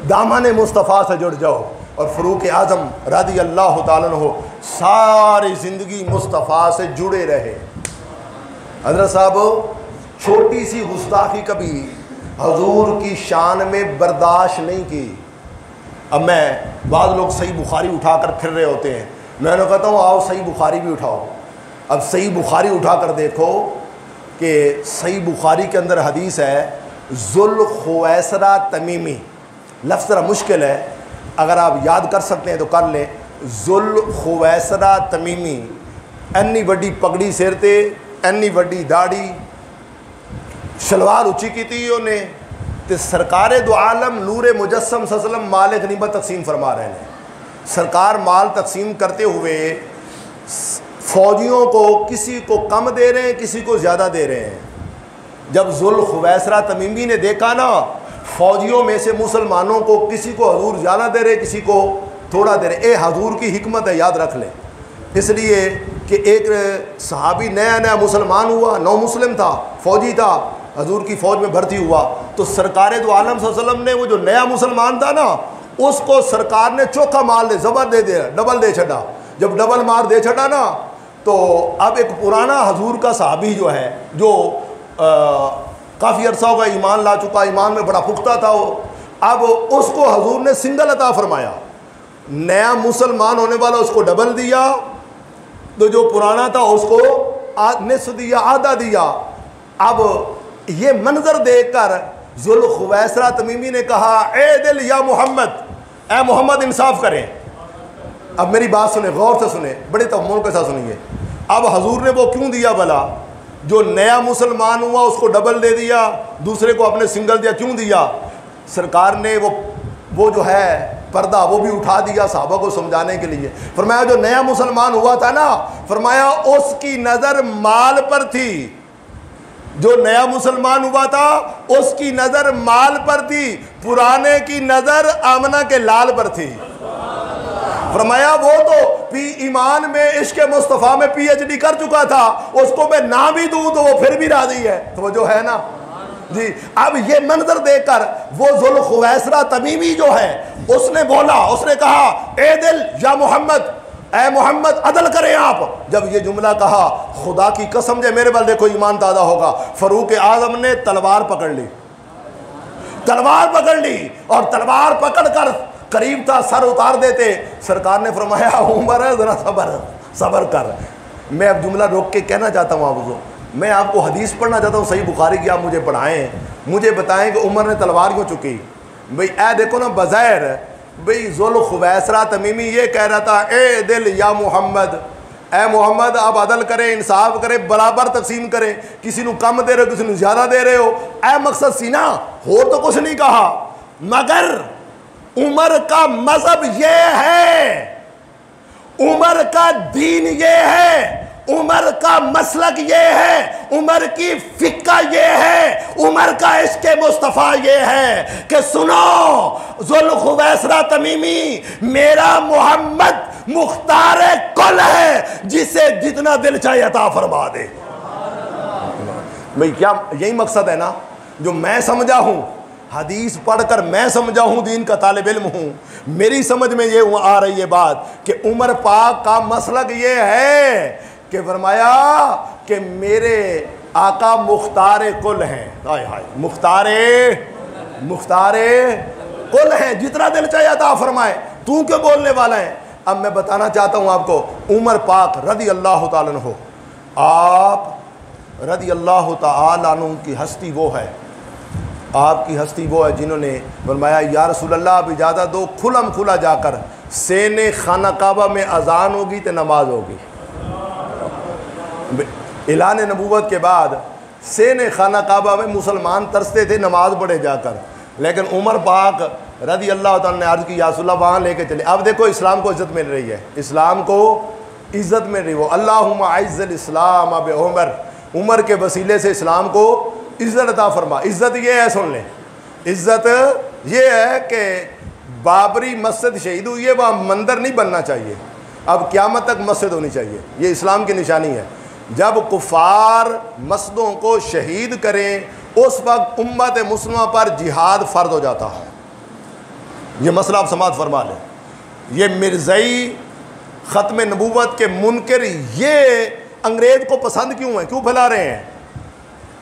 دامن مصطفیٰ سے جڑ جاؤ، اور فاروق اعظم رضی اللہ تعالیٰ عنہ ساری زندگی مصطفیٰ سے جڑے رہے۔ حضرت صاحب چھوٹی سی گستاخی کبھی حضور کی شان میں برداشت نہیں کی۔ اب میں، بعض لوگ صحیح بخاری اٹھا کر پھر رہے ہوتے ہیں، میں نے کہتا ہوں آؤ صحیح بخاری بھی اٹھاؤ۔ اب صحیح بخاری اٹھا کر دیکھو کہ صحیح بخاری کے اندر حدیث ہے، ذوالخویسرہ تمیمی، لفظ ذرا مشکل ہے، اگر آپ یاد کر سکتے ہیں تو کر لیں، ذوالخویسرہ تمیمی اینی وڈی پگڑی سر تے، اینی وڈی داڑھی، شلوار اچھی کی تھی انہیں، تے سرکار دو عالم نور مجسم صلی اللہ علیہ وسلم مال غنیمت تقسیم فرما رہے ہیں۔ سرکار مال تقسیم کرتے ہوئے فوجیوں کو کسی کو کم دے رہے ہیں، کسی کو زیادہ دے رہے ہیں۔ جب ذوالخویسرہ تمیمی نے دیکھا نا فوجیوں میں سے مسلمانوں کو کسی کو حضور زیادہ دے رہے، کسی کو تھوڑا دے رہے، حضور کی حکمت ہے، یاد رکھ لیں۔ اس لیے کہ ایک صحابی نیا مسلمان ہوا، نو مسلم تھا، فوجی تھا، حضور کی فوج میں بھرتی ہوا، تو سرکار دو عالم صلی اللہ علیہ وسلم نے وہ جو نیا مسلمان تھا نا اس کو سرکار نے چوکھا مال دے، زبر دے دیا، ڈبل دے چھڑا۔ جب ڈبل مار دے چھڑا نا تو اب ایک پرانا حضور کا صحابی جو ہے، جو کافی عرصہ ہوگا ایمان لا چکا، ایمان میں بڑا پختہ تھا وہ، اب اس کو حضور نے سنگل عطا فرمایا، نیا مسلمان ہونے والا اس کو ڈبل دیا، تو جو پرانا تھا اس کو نصف دیا، آدھا دیا۔ اب یہ منظر دیکھ کر ذوالخویسرہ تمیمی نے کہا اے دل یا محمد، اے محمد انصاف کریں۔ اب میری بات سنیں، غور سے سنیں، بڑے تحمل کے ساتھ سنیے۔ اب حضور نے وہ کیوں دیا بھلا؟ جو نیا مسلمان ہوا اس کو ڈبل دے دیا، دوسرے کو اپنے سنگل دیا، کیوں دیا؟ سرکار نے وہ جو ہے پردہ وہ بھی اٹھا دیا صحابہ کو سمجھانے کے لیے۔ فرمایا جو نیا مسلمان ہوا تھا نا، فرمایا اس کی نظر مال پر تھی، جو نیا مسلمان ہوا تھا اس کی نظر مال پر تھی، پرانے کی نظر آمنہ کے لال پر تھی۔ فرمایا وہ تو ایمان میں عشق مصطفیٰ میں پی ایچ ڈی کر چکا تھا، اس کو میں نہ بھی دوں تو وہ پھر بھی راضی ہے، تو وہ جو ہے نا جی۔ اب یہ منظر دیکھ کر وہ ذوالخویسرہ تمیمی جو ہے اس نے بولا، اس نے کہا اے دل یا محمد، اے محمد عدل کریں آپ۔ جب یہ جملہ کہا خدا کی قسم جے میرے بل دیکھو ایمان تازہ ہوگا، فاروق اعظم نے تلوار پکڑ لی، تلوار پکڑ لی، اور تلوار پکڑ کر قریب تھا سر اتار دیتے۔ سرکار نے فرمایا عمر ذرا صبر کر۔ میں اب جملہ روک کے کہنا چاہتا ہوں آپ کو، میں آپ کو حدیث پڑھنا چاہتا ہوں صحیح بخاری کی، آپ مجھے پڑھائیں، مجھے بتائیں کہ عمر نے تلوار کیوں چکی؟ بھئی اے دیکھو نا بظاہر بھئی ذوالخویسرہ تمیمی یہ کہہ رہا تھا اے دل یا محمد، اے محمد آپ عدل کریں، انصاف کریں، برابر تقسیم کریں، کسی نو کم دے رہے ہو، کسی نو زیادہ دے رہے ہو، اے مقصد سی نا، ہو تو کچھ نہیں کہا، مگر عمر کا مذہب یہ ہے، عمر کا دین یہ ہے، عمر کا مسلک یہ ہے، عمر کی فقہ یہ ہے، عمر کا عشق مصطفیٰ یہ ہے کہ سنو ذوالخویسرہ تمیمی، میرا محمد مختار کل ہے، جسے جتنا دل چاہے عطا فرما دے۔ بھئی کیا یہی مقصد ہے نا جو میں سمجھا ہوں، حدیث پڑھ کر میں سمجھا ہوں، دین کا طالب علم ہوں، میری سمجھ میں یہ آ رہی ہے بات کہ عمر پاک کا مسلک یہ ہے کہ فرمایا کہ میرے آقا مختار کل ہیں، مختار کل ہیں، جتنا دل چاہے عطا فرمائے، تو کیوں بولنے والا ہے؟ اب میں بتانا چاہتا ہوں آپ کو، عمر پاک رضی اللہ تعالیٰ عنہ، آپ رضی اللہ تعالیٰ عنہ کی ہستی وہ ہے، آپ کی ہستی وہ ہے جنہوں نے فرمایا یا رسول اللہ اب اجازت دو کھلم کھلا جا کر سین خانہ کعبہ میں اذان ہوگی تو نماز ہوگی۔ اعلان نبوت کے بعد سین خانہ کعبہ میں مسلمان ترستے تھے نماز پڑھے جا کر، لیکن عمر پاک رضی اللہ تعالیٰ نے عرض کی یا رسول اللہ وہاں لے کے چلے۔ اب دیکھو اسلام کو عزت مل رہی ہے، اسلام کو عزت مل رہی ہے، وہ اللہم اعز الاسلام اب عمر کے وسیلے سے اسلام کو عزت عطا فرما۔ عزت یہ ہے، سن لیں، عزت یہ ہے کہ بابری مسجد شہید ہوئی ہے، وہاں مندر نہیں بننا چاہیے، اب قیامت تک مسجد ہونی چاہیے، یہ اسلام کی نشانی ہے۔ جب کفار مسجدوں کو شہید کریں اس وقت امت مسلمہ پر جہاد فرض ہو جاتا ہے، یہ مسئلہ آپ سماعت فرما لیں۔ یہ مرزائی ختم نبوت کے منکر یہ انگریز کو پسند کیوں ہیں، کیوں پھیلا رہے ہیں؟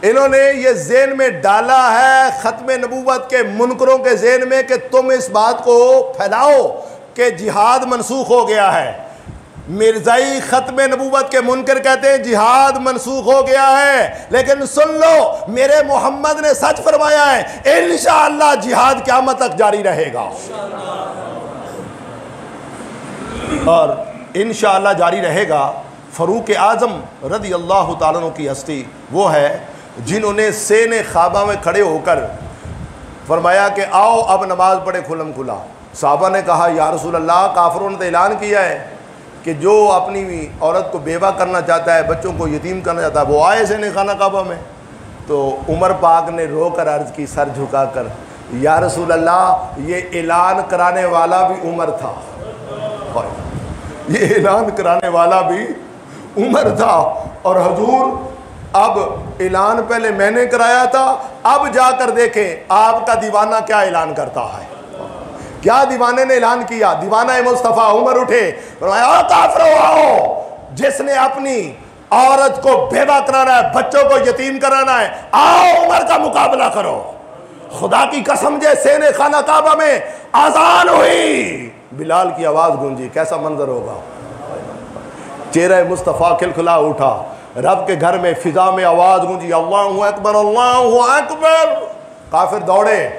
انہوں نے یہ ذہن میں ڈالا ہے ختم نبوت کے منکروں کے ذہن میں کہ تم اس بات کو پھیلاؤ کہ جہاد منسوخ ہو گیا ہے۔ مرزائی ختم نبوت کے منکر کہتے ہیں جہاد منسوخ ہو گیا ہے، لیکن سن لو میرے محمد نے سچ فرمایا ہے انشاءاللہ جہاد قیامت تک جاری رہے گا۔ اور انشاءاللہ جاری رہے گا۔ فاروق اعظم رضی اللہ تعالیٰ عنہ کی ہستی وہ ہے جنہوں نے سین خوابہ میں کھڑے ہو کر فرمایا کہ آؤ اب نماز پڑھے کھلم کھلا۔ صحابہ نے کہا یا رسول اللہ، کافروں نے تو اعلان کیا ہے کہ جو اپنی عورت کو بیوہ کرنا چاہتا ہے، بچوں کو یتیم کرنا چاہتا ہے، وہ آئے سین خانہ کعبہ میں۔ تو عمر پاک نے رو کر عرض کی سر جھکا کر، یا رسول اللہ یہ اعلان کرانے والا بھی عمر تھا، یہ اعلان کرانے والا بھی عمر تھا، اور حضور اب اعلان پہلے میں نے کرایا تھا، اب جا کر دیکھیں آپ کا دیوانہ کیا اعلان کرتا ہے۔ کیا دیوانے نے اعلان کیا؟ دیوانہ مصطفیٰ عمر اٹھے، فرمایا آؤ کافرو آؤ، جس نے اپنی عورت کو بیوہ کرانا ہے، بچوں کو یتیم کرانا ہے، آؤ عمر کا مقابلہ کرو۔ خدا کی قسم جے سین خانہ کعبہ میں اذان ہوئی، بلال کی آواز گونجی، کیسا منظر ہوگا؟ چہرہ مصطفیٰ کھلکھلا اٹھا، رب کے گھر میں فضا میں آواز گونجی، اللہ اکبر اللہ اکبر۔ کافر دوڑے،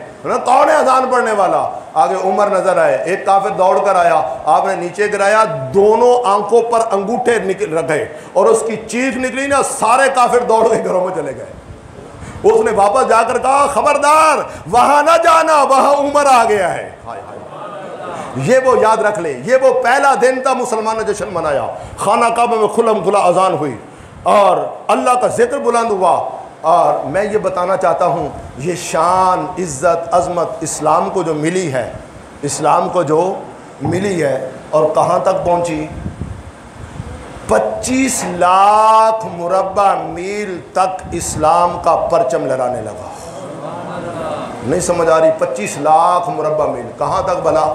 کون ہے اذان پڑھنے والا؟ آگے عمر نظر آئے، ایک کافر دوڑ کر آیا، آپ نے نیچے گرایا، دونوں آنکھوں پر انگوٹھے رکھے اور اس کی چیخ نکلی نا، سارے کافر دوڑ کے گھروں میں چلے گئے۔ اس نے واپس جا کر کہا خبردار وہاں نہ جانا، وہاں عمر آ گیا ہے۔ یہ وہ یاد رکھ لے، یہ وہ پہلا دن تھا مسلمان نے جشن منایا، خانہ کعبہ میں کھلم کھلا اذان ہوئی اور اللہ کا ذکر بلند ہوا۔ اور میں یہ بتانا چاہتا ہوں، یہ شان عزت عظمت اسلام کو جو ملی ہے، اسلام کو جو ملی ہے، اور کہاں تک پہنچی؟ 25 لاکھ مربع میل تک اسلام کا پرچم لہرانے لگا۔ نہیں سمجھ آ رہی؟ 25 لاکھ مربع میل کہاں تک بھلا؟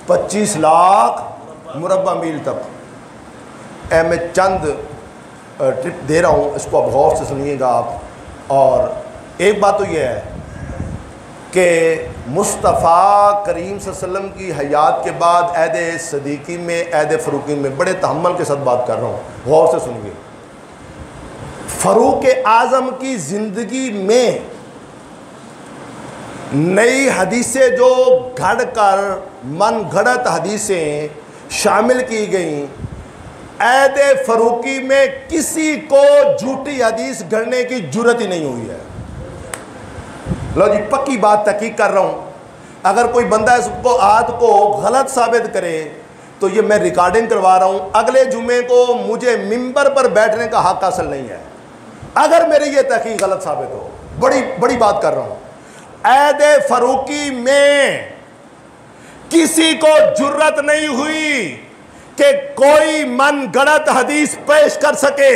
25 لاکھ مربع میل تک۔ میں چند ٹپ دے رہا ہوں، اس کو اب غور سے سنیے گا آپ۔ اور ایک بات تو یہ ہے کہ مصطفیٰ کریم صلی اللہ علیہ وسلم کی حیات کے بعد عہد صدیقی میں، عہد فاروقی میں بڑے تحمل کے ساتھ بات کر رہا ہوں، غور سے سنیے۔ فاروق اعظم کی زندگی میں نئی حدیثیں جو گھڑ کر من گھڑت حدیثیں شامل کی گئیں، عہد فاروقی میں کسی کو جھوٹی حدیث گھڑنے کی جرت ہی نہیں ہوئی ہے۔ لو جی پکی بات تحقیق کر رہا ہوں، اگر کوئی بندہ اس کو آیت کو غلط ثابت کرے تو یہ میں ریکارڈنگ کروا رہا ہوں، اگلے جمعے کو مجھے ممبر پر بیٹھنے کا حق حاصل نہیں ہے اگر میری یہ تحقیق غلط ثابت ہو۔ بڑی بات کر رہا ہوں۔ عہد فاروقی میں کسی کو جرت نہیں ہوئی کہ کوئی من گڑت حدیث پیش کر سکے،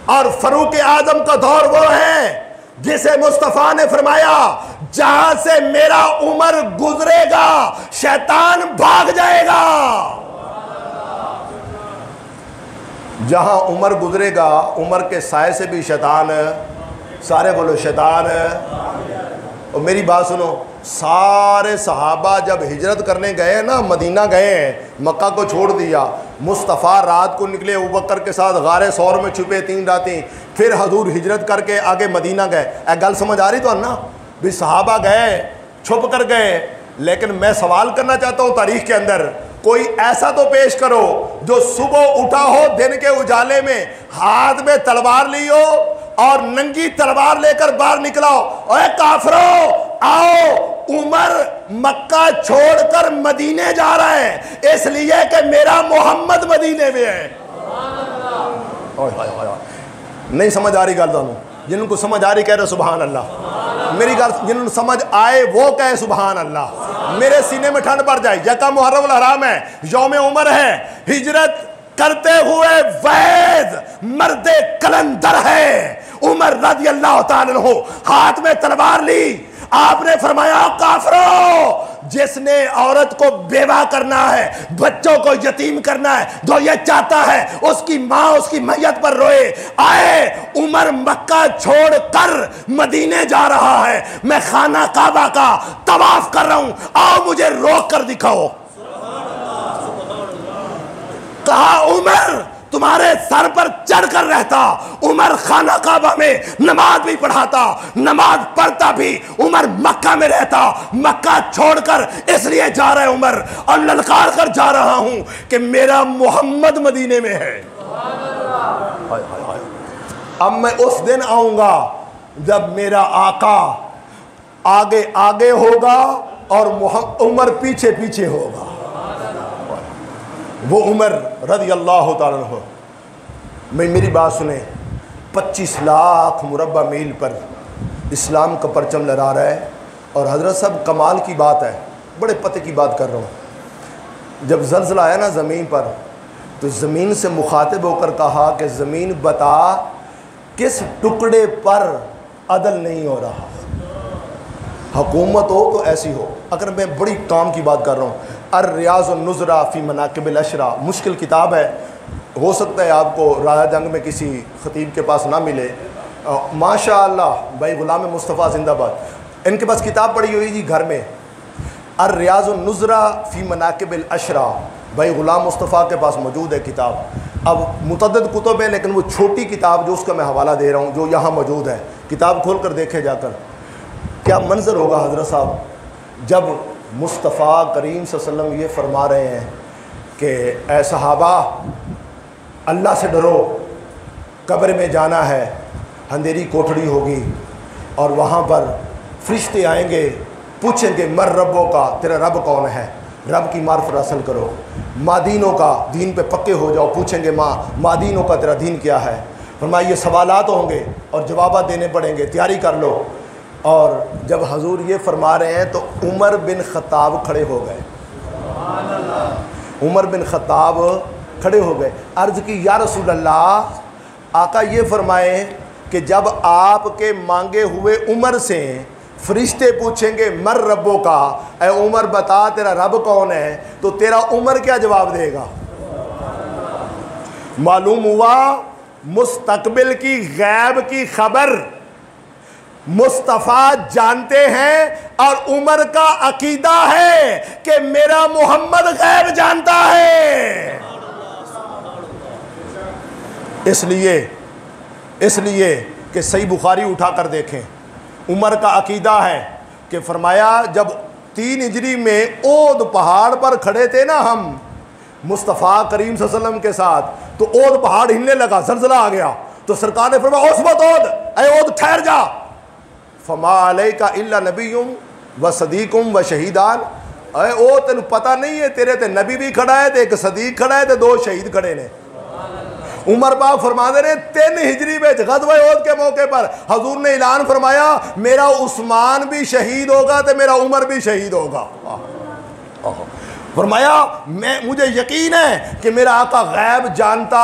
اور فاروق اعظم کا دور وہ ہے جسے مصطفیٰ نے فرمایا جہاں سے میرا عمر گزرے گا شیطان بھاگ جائے گا۔ جہاں عمر گزرے گا عمر کے سائے سے بھی شیطان، سارے بولو شیطان۔ اور میری بات سنو، سارے صحابہ جب ہجرت کرنے گئے نا، مدینہ گئے ہیں، مکہ کو چھوڑ دیا، مصطفیٰ رات کو نکلے ابوبکر کے ساتھ غار ثور میں چھپے 3 راتیں، پھر حضور ہجرت کر کے آگے مدینہ گئے۔ گل سمجھ آ رہی تو نا بھی صحابہ گئے چھپ کر گئے، لیکن میں سوال کرنا چاہتا ہوں تاریخ کے اندر کوئی ایسا تو پیش کرو جو صبح اٹھا ہو دن کے اجالے میں، ہاتھ میں تلوار لی ہو اور ننگی تلوار لے کر باہر نکلا ہو، اے کافرو آؤ عمر مکہ چھوڑ کر مدینے جا رہا ہے اس لیے کہ میرا محمد مدینے میں ہے۔ نہیں سمجھ آ رہی گل تمہیں؟ جن کو سمجھ آ رہی کہہ رہے سبحان اللہ۔ میری گل جن کو سمجھ آئے وہ کہے سبحان اللہ۔ میرے سینے میں ٹھنڈ پڑ جائے، یکم محرم الحرام ہے، یوم عمر ہے، ہجرت کرتے ہوئے وید مرد کلندر ہے عمر رضی اللہ تعالیٰ عنہ، ہاتھ میں تلوار لی، آپ نے فرمایا کافرو جس نے عورت کو بیوہ کرنا ہے، بچوں کو یتیم کرنا ہے، جو یہ چاہتا ہے اس کی ماں اس کی میت پر روئے، آئے عمر مکہ چھوڑ کر مدینے جا رہا ہے، میں خانہ کعبہ کا طواف کر رہا ہوں، آؤ مجھے روک کر دکھاؤ۔ کہا عمر تمہارے سر پر چڑھ کر رہتا، عمر خانہ کعبہ میں نماز بھی پڑھاتا، نماز پڑھتا بھی، عمر مکہ میں رہتا، مکہ چھوڑ کر اس لیے جا رہا ہے عمر، اور للکار کر جا رہا ہوں کہ میرا محمد مدینے میں ہے۔ اب میں اس دن آؤں گا جب میرا آقا آگے آگے ہوگا اور عمر پیچھے پیچھے ہوگا۔ وہ عمر رضی اللہ تعالیٰ عنہ، میری بات سنیں، 25 لاکھ مربع میل پر اسلام کا پرچم لہرا رہا ہے۔ اور حضرت صاحب کمال کی بات ہے، بڑے پتے کی بات کر رہا ہوں، جب زلزلہ آیا نا زمین پر تو زمین سے مخاطب ہو کر کہا کہ زمین بتا کس ٹکڑے پر عدل نہیں ہو رہا، حکومت ہو تو ایسی ہو۔ اگر میں بڑی کام کی بات کر رہا ہوں، الریاض النظرہ فی مناقب الاشرا، مشکل کتاب ہے، ہو سکتا ہے آپ کو راہ جنگ میں کسی خطیب کے پاس نہ ملے، ماشاء اللہ بھائی غلام مصطفیٰ زندہ باد، ان کے پاس کتاب پڑھی ہوئی جی گھر میں، الریاض النظرہ فی مناقب الاشرا، بھائی غلام مصطفیٰ کے پاس موجود ہے کتاب۔ اب متعدد کتب ہے لیکن وہ چھوٹی کتاب جو اس کا میں حوالہ دے رہا ہوں جو یہاں موجود ہے، کتاب کھول کر دیکھے جا کر، کیا منظر ہوگا حضرت صاحب جب مصطفیٰ کریم صلی اللہ علیہ وسلم یہ فرما رہے ہیں کہ اے صحابہ اللہ سے ڈرو، قبر میں جانا ہے، اندھیری کوٹھڑی ہوگی اور وہاں پر فرشتے آئیں گے، پوچھیں گے مر ربوں کا، تیرا رب کون ہے، رب کی معرفت حاصل کرو، مادینوں کا، دین پہ پکے ہو جاؤ، پوچھیں گے مادینوں کا تیرا دین کیا ہے، فرمایا یہ سوالات ہوں گے اور جوابات دینے پڑیں گے، تیاری کر لو۔ اور جب حضور یہ فرما رہے ہیں تو عمر بن خطاب کھڑے ہو گئے، عمر بن خطاب کھڑے ہو گئے، عرض کی یا رسول اللہ، آقا یہ فرمائیں کہ جب آپ کے مانگے ہوئے عمر سے فرشتے پوچھیں گے مر ربوں کا، اے عمر بتا تیرا رب کون ہے، تو تیرا عمر کیا جواب دے گا؟ معلوم ہوا مستقبل کی غیب کی خبر مصطفیٰ جانتے ہیں، اور عمر کا عقیدہ ہے کہ میرا محمد غیب جانتا ہے۔ اس لیے کہ صحیح بخاری اٹھا کر دیکھیں، عمر کا عقیدہ ہے کہ فرمایا جب 3 ہجری میں اود پہاڑ پر کھڑے تھے نا ہم مصطفیٰ کریم صلی اللہ علیہ وسلم کے ساتھ، تو اود پہاڑ ہلنے لگا، زلزلہ آ گیا، تو سرکار نے فرمایا عصبت اود، اے اود ٹھہر جا، فما علیک الا نبی و صدیق و شہیدان، اے او تینوں پتہ نہیں ہے تیرے تے نبی بھی کھڑا ہے تے ایک صدیق کھڑا ہے تے 2 شہید کھڑے نے۔ عمر پاک فرما دے رہے 3 ہجری میں غزوہ احد کے موقع پر حضور نے اعلان فرمایا میرا عثمان بھی شہید ہوگا تے میرا عمر بھی شہید ہوگا۔ فرمایا مجھے یقین ہے کہ میرا آقا غیب جانتا۔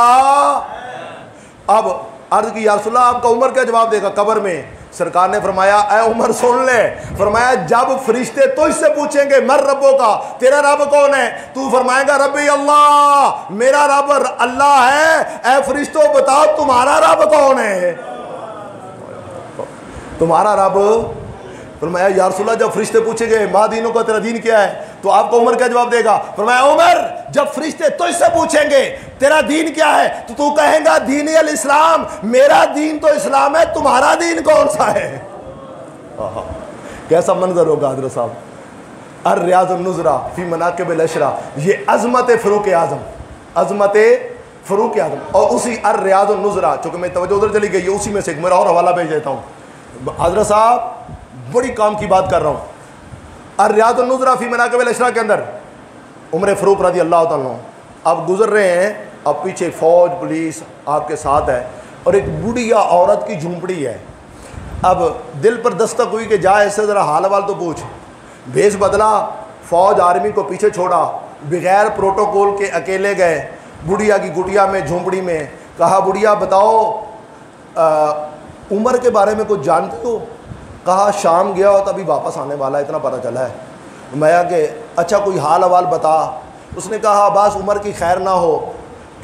اب عرض کی یا رسول اللہ آپ کا عمر کیا جواب دے گا قبر میں؟ سرکار نے فرمایا اے عمر سن لے، فرمایا جب فرشتے تجھ سے پوچھیں گے مر ربوں کا، تیرا رب کون ہے، تو فرمائے گا ربی اللہ، میرا رب اللہ ہے، اے فرشتوں بتاؤ تمہارا رب کون ہے، تمہارا رب؟ فرمایا یا رسول اللہ جب فرشتے پوچھیں گے ماں دینوں کا تیرا دین کیا ہے، تو آپ کو عمر کیا جواب دے گا؟ فرمایا عمر جب فرشتے تجھ سے پوچھیں گے تیرا دین کیا ہے، تو تو کہیں گا دین الاسلام، میرا دین تو اسلام ہے، تمہارا دین کون سا ہے؟ کیسا منظر ہوگا حضرت صاحب۔ الریاض النظرہ فی مناقب الاشرا، یہ عظمت فاروق اعظم، عظمت فاروق اعظم، اور اسی الریاض النظرہ، چونکہ میں توجہ ادھر چلی گئی، اسی میں سے ایک میرا اور حوالہ بھیج دیتا ہوں۔ حضرت صاحب بڑی کام کی بات کر رہا ہوں، الریاض النظرہ فی مناقب الاشرا کے اندر عمر فاروق رضی اللہ تعالیٰ عنہ اب گزر رہے ہیں، اب پیچھے فوج پولیس آپ کے ساتھ ہے، اور ایک بوڑھیا عورت کی جھونپڑی ہے۔ اب دل پر دستک ہوئی کہ جا ایسے ذرا حال حوال تو پوچھ، بھیس بدلا، فوج آرمی کو پیچھے چھوڑا، بغیر پروٹوکول کے اکیلے گئے بڑھیا کی گٹیا میں، جھونپڑی میں، کہا بڑھیا بتاؤ عمر کے بارے میں کچھ جانتے ہو؟ کہا شام گیا ہو تو ابھی واپس آنے والا ہے، اتنا پتہ چلا ہے۔ میں کہ اچھا کوئی حال حوال بتا۔ اس نے کہا عباس عمر کی خیر نہ ہو۔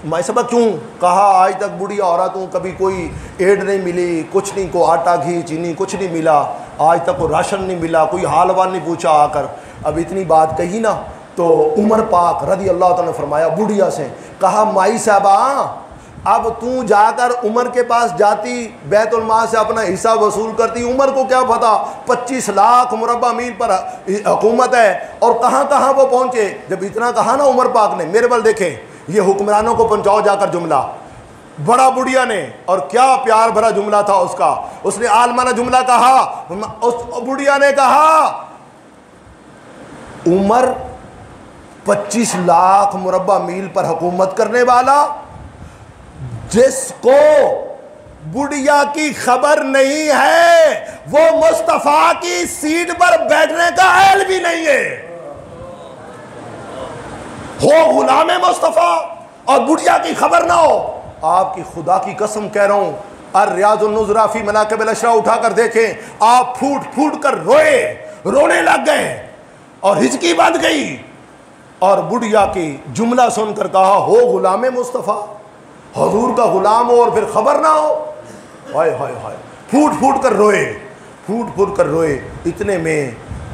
میں سبق کیوں؟ کہا آج تک بوڑھی عورت ہوں، کبھی کوئی ایڈ نہیں ملی، کچھ نہیں، کوئی آٹا گھی چینی کچھ نہیں ملا، آج تک کوئی راشن نہیں ملا، کوئی حال حوال نہیں پوچھا آ کر۔ اب اتنی بات کہی نا تو عمر پاک رضی اللہ تعالیٰ نے فرمایا بوڑھیا سے، کہا مائی صاحبہ اب تو جا کر عمر کے پاس جاتی, بیت المال سے اپنا حصہ وصول کرتی. عمر کو کیا پتا 25 لاکھ مربع میل پر حکومت ہے اور کہاں کہاں وہ پہنچے. جب اتنا کہا نا عمر پاک نے, میرے بل دیکھیں یہ حکمرانوں کو پہنچاؤ جا کر جملہ, بڑا بڑھیا نے, اور کیا پیار بھرا جملہ تھا اس کا. اس نے عالمانہ جملہ کہا, اس بڑھیا نے کہا عمر 25 لاکھ مربع میل پر حکومت کرنے والا, جس کو بڑھیا کی خبر نہیں ہے وہ مصطفیٰ کی سیٹ پر بیٹھنے کا اہل بھی نہیں ہے. ہو غلام مصطفیٰ اور بڑھیا کی خبر نہ ہو. آپ کی خدا کی قسم کہہ رہا ہوں, الریاض النظرا فی مناقب الاشراء اٹھا کر دیکھیں, آپ پھوٹ پھوٹ کر رونے لگ گئے اور ہچکی بند گئی. اور بڑھیا کی جملہ سن کر کہا ہو غلام مصطفیٰ, حضور کا غلام ہو اور پھر خبر نہ ہو. ہائے ہائے ہائے, پھوٹ پھوٹ کر روئے. اتنے میں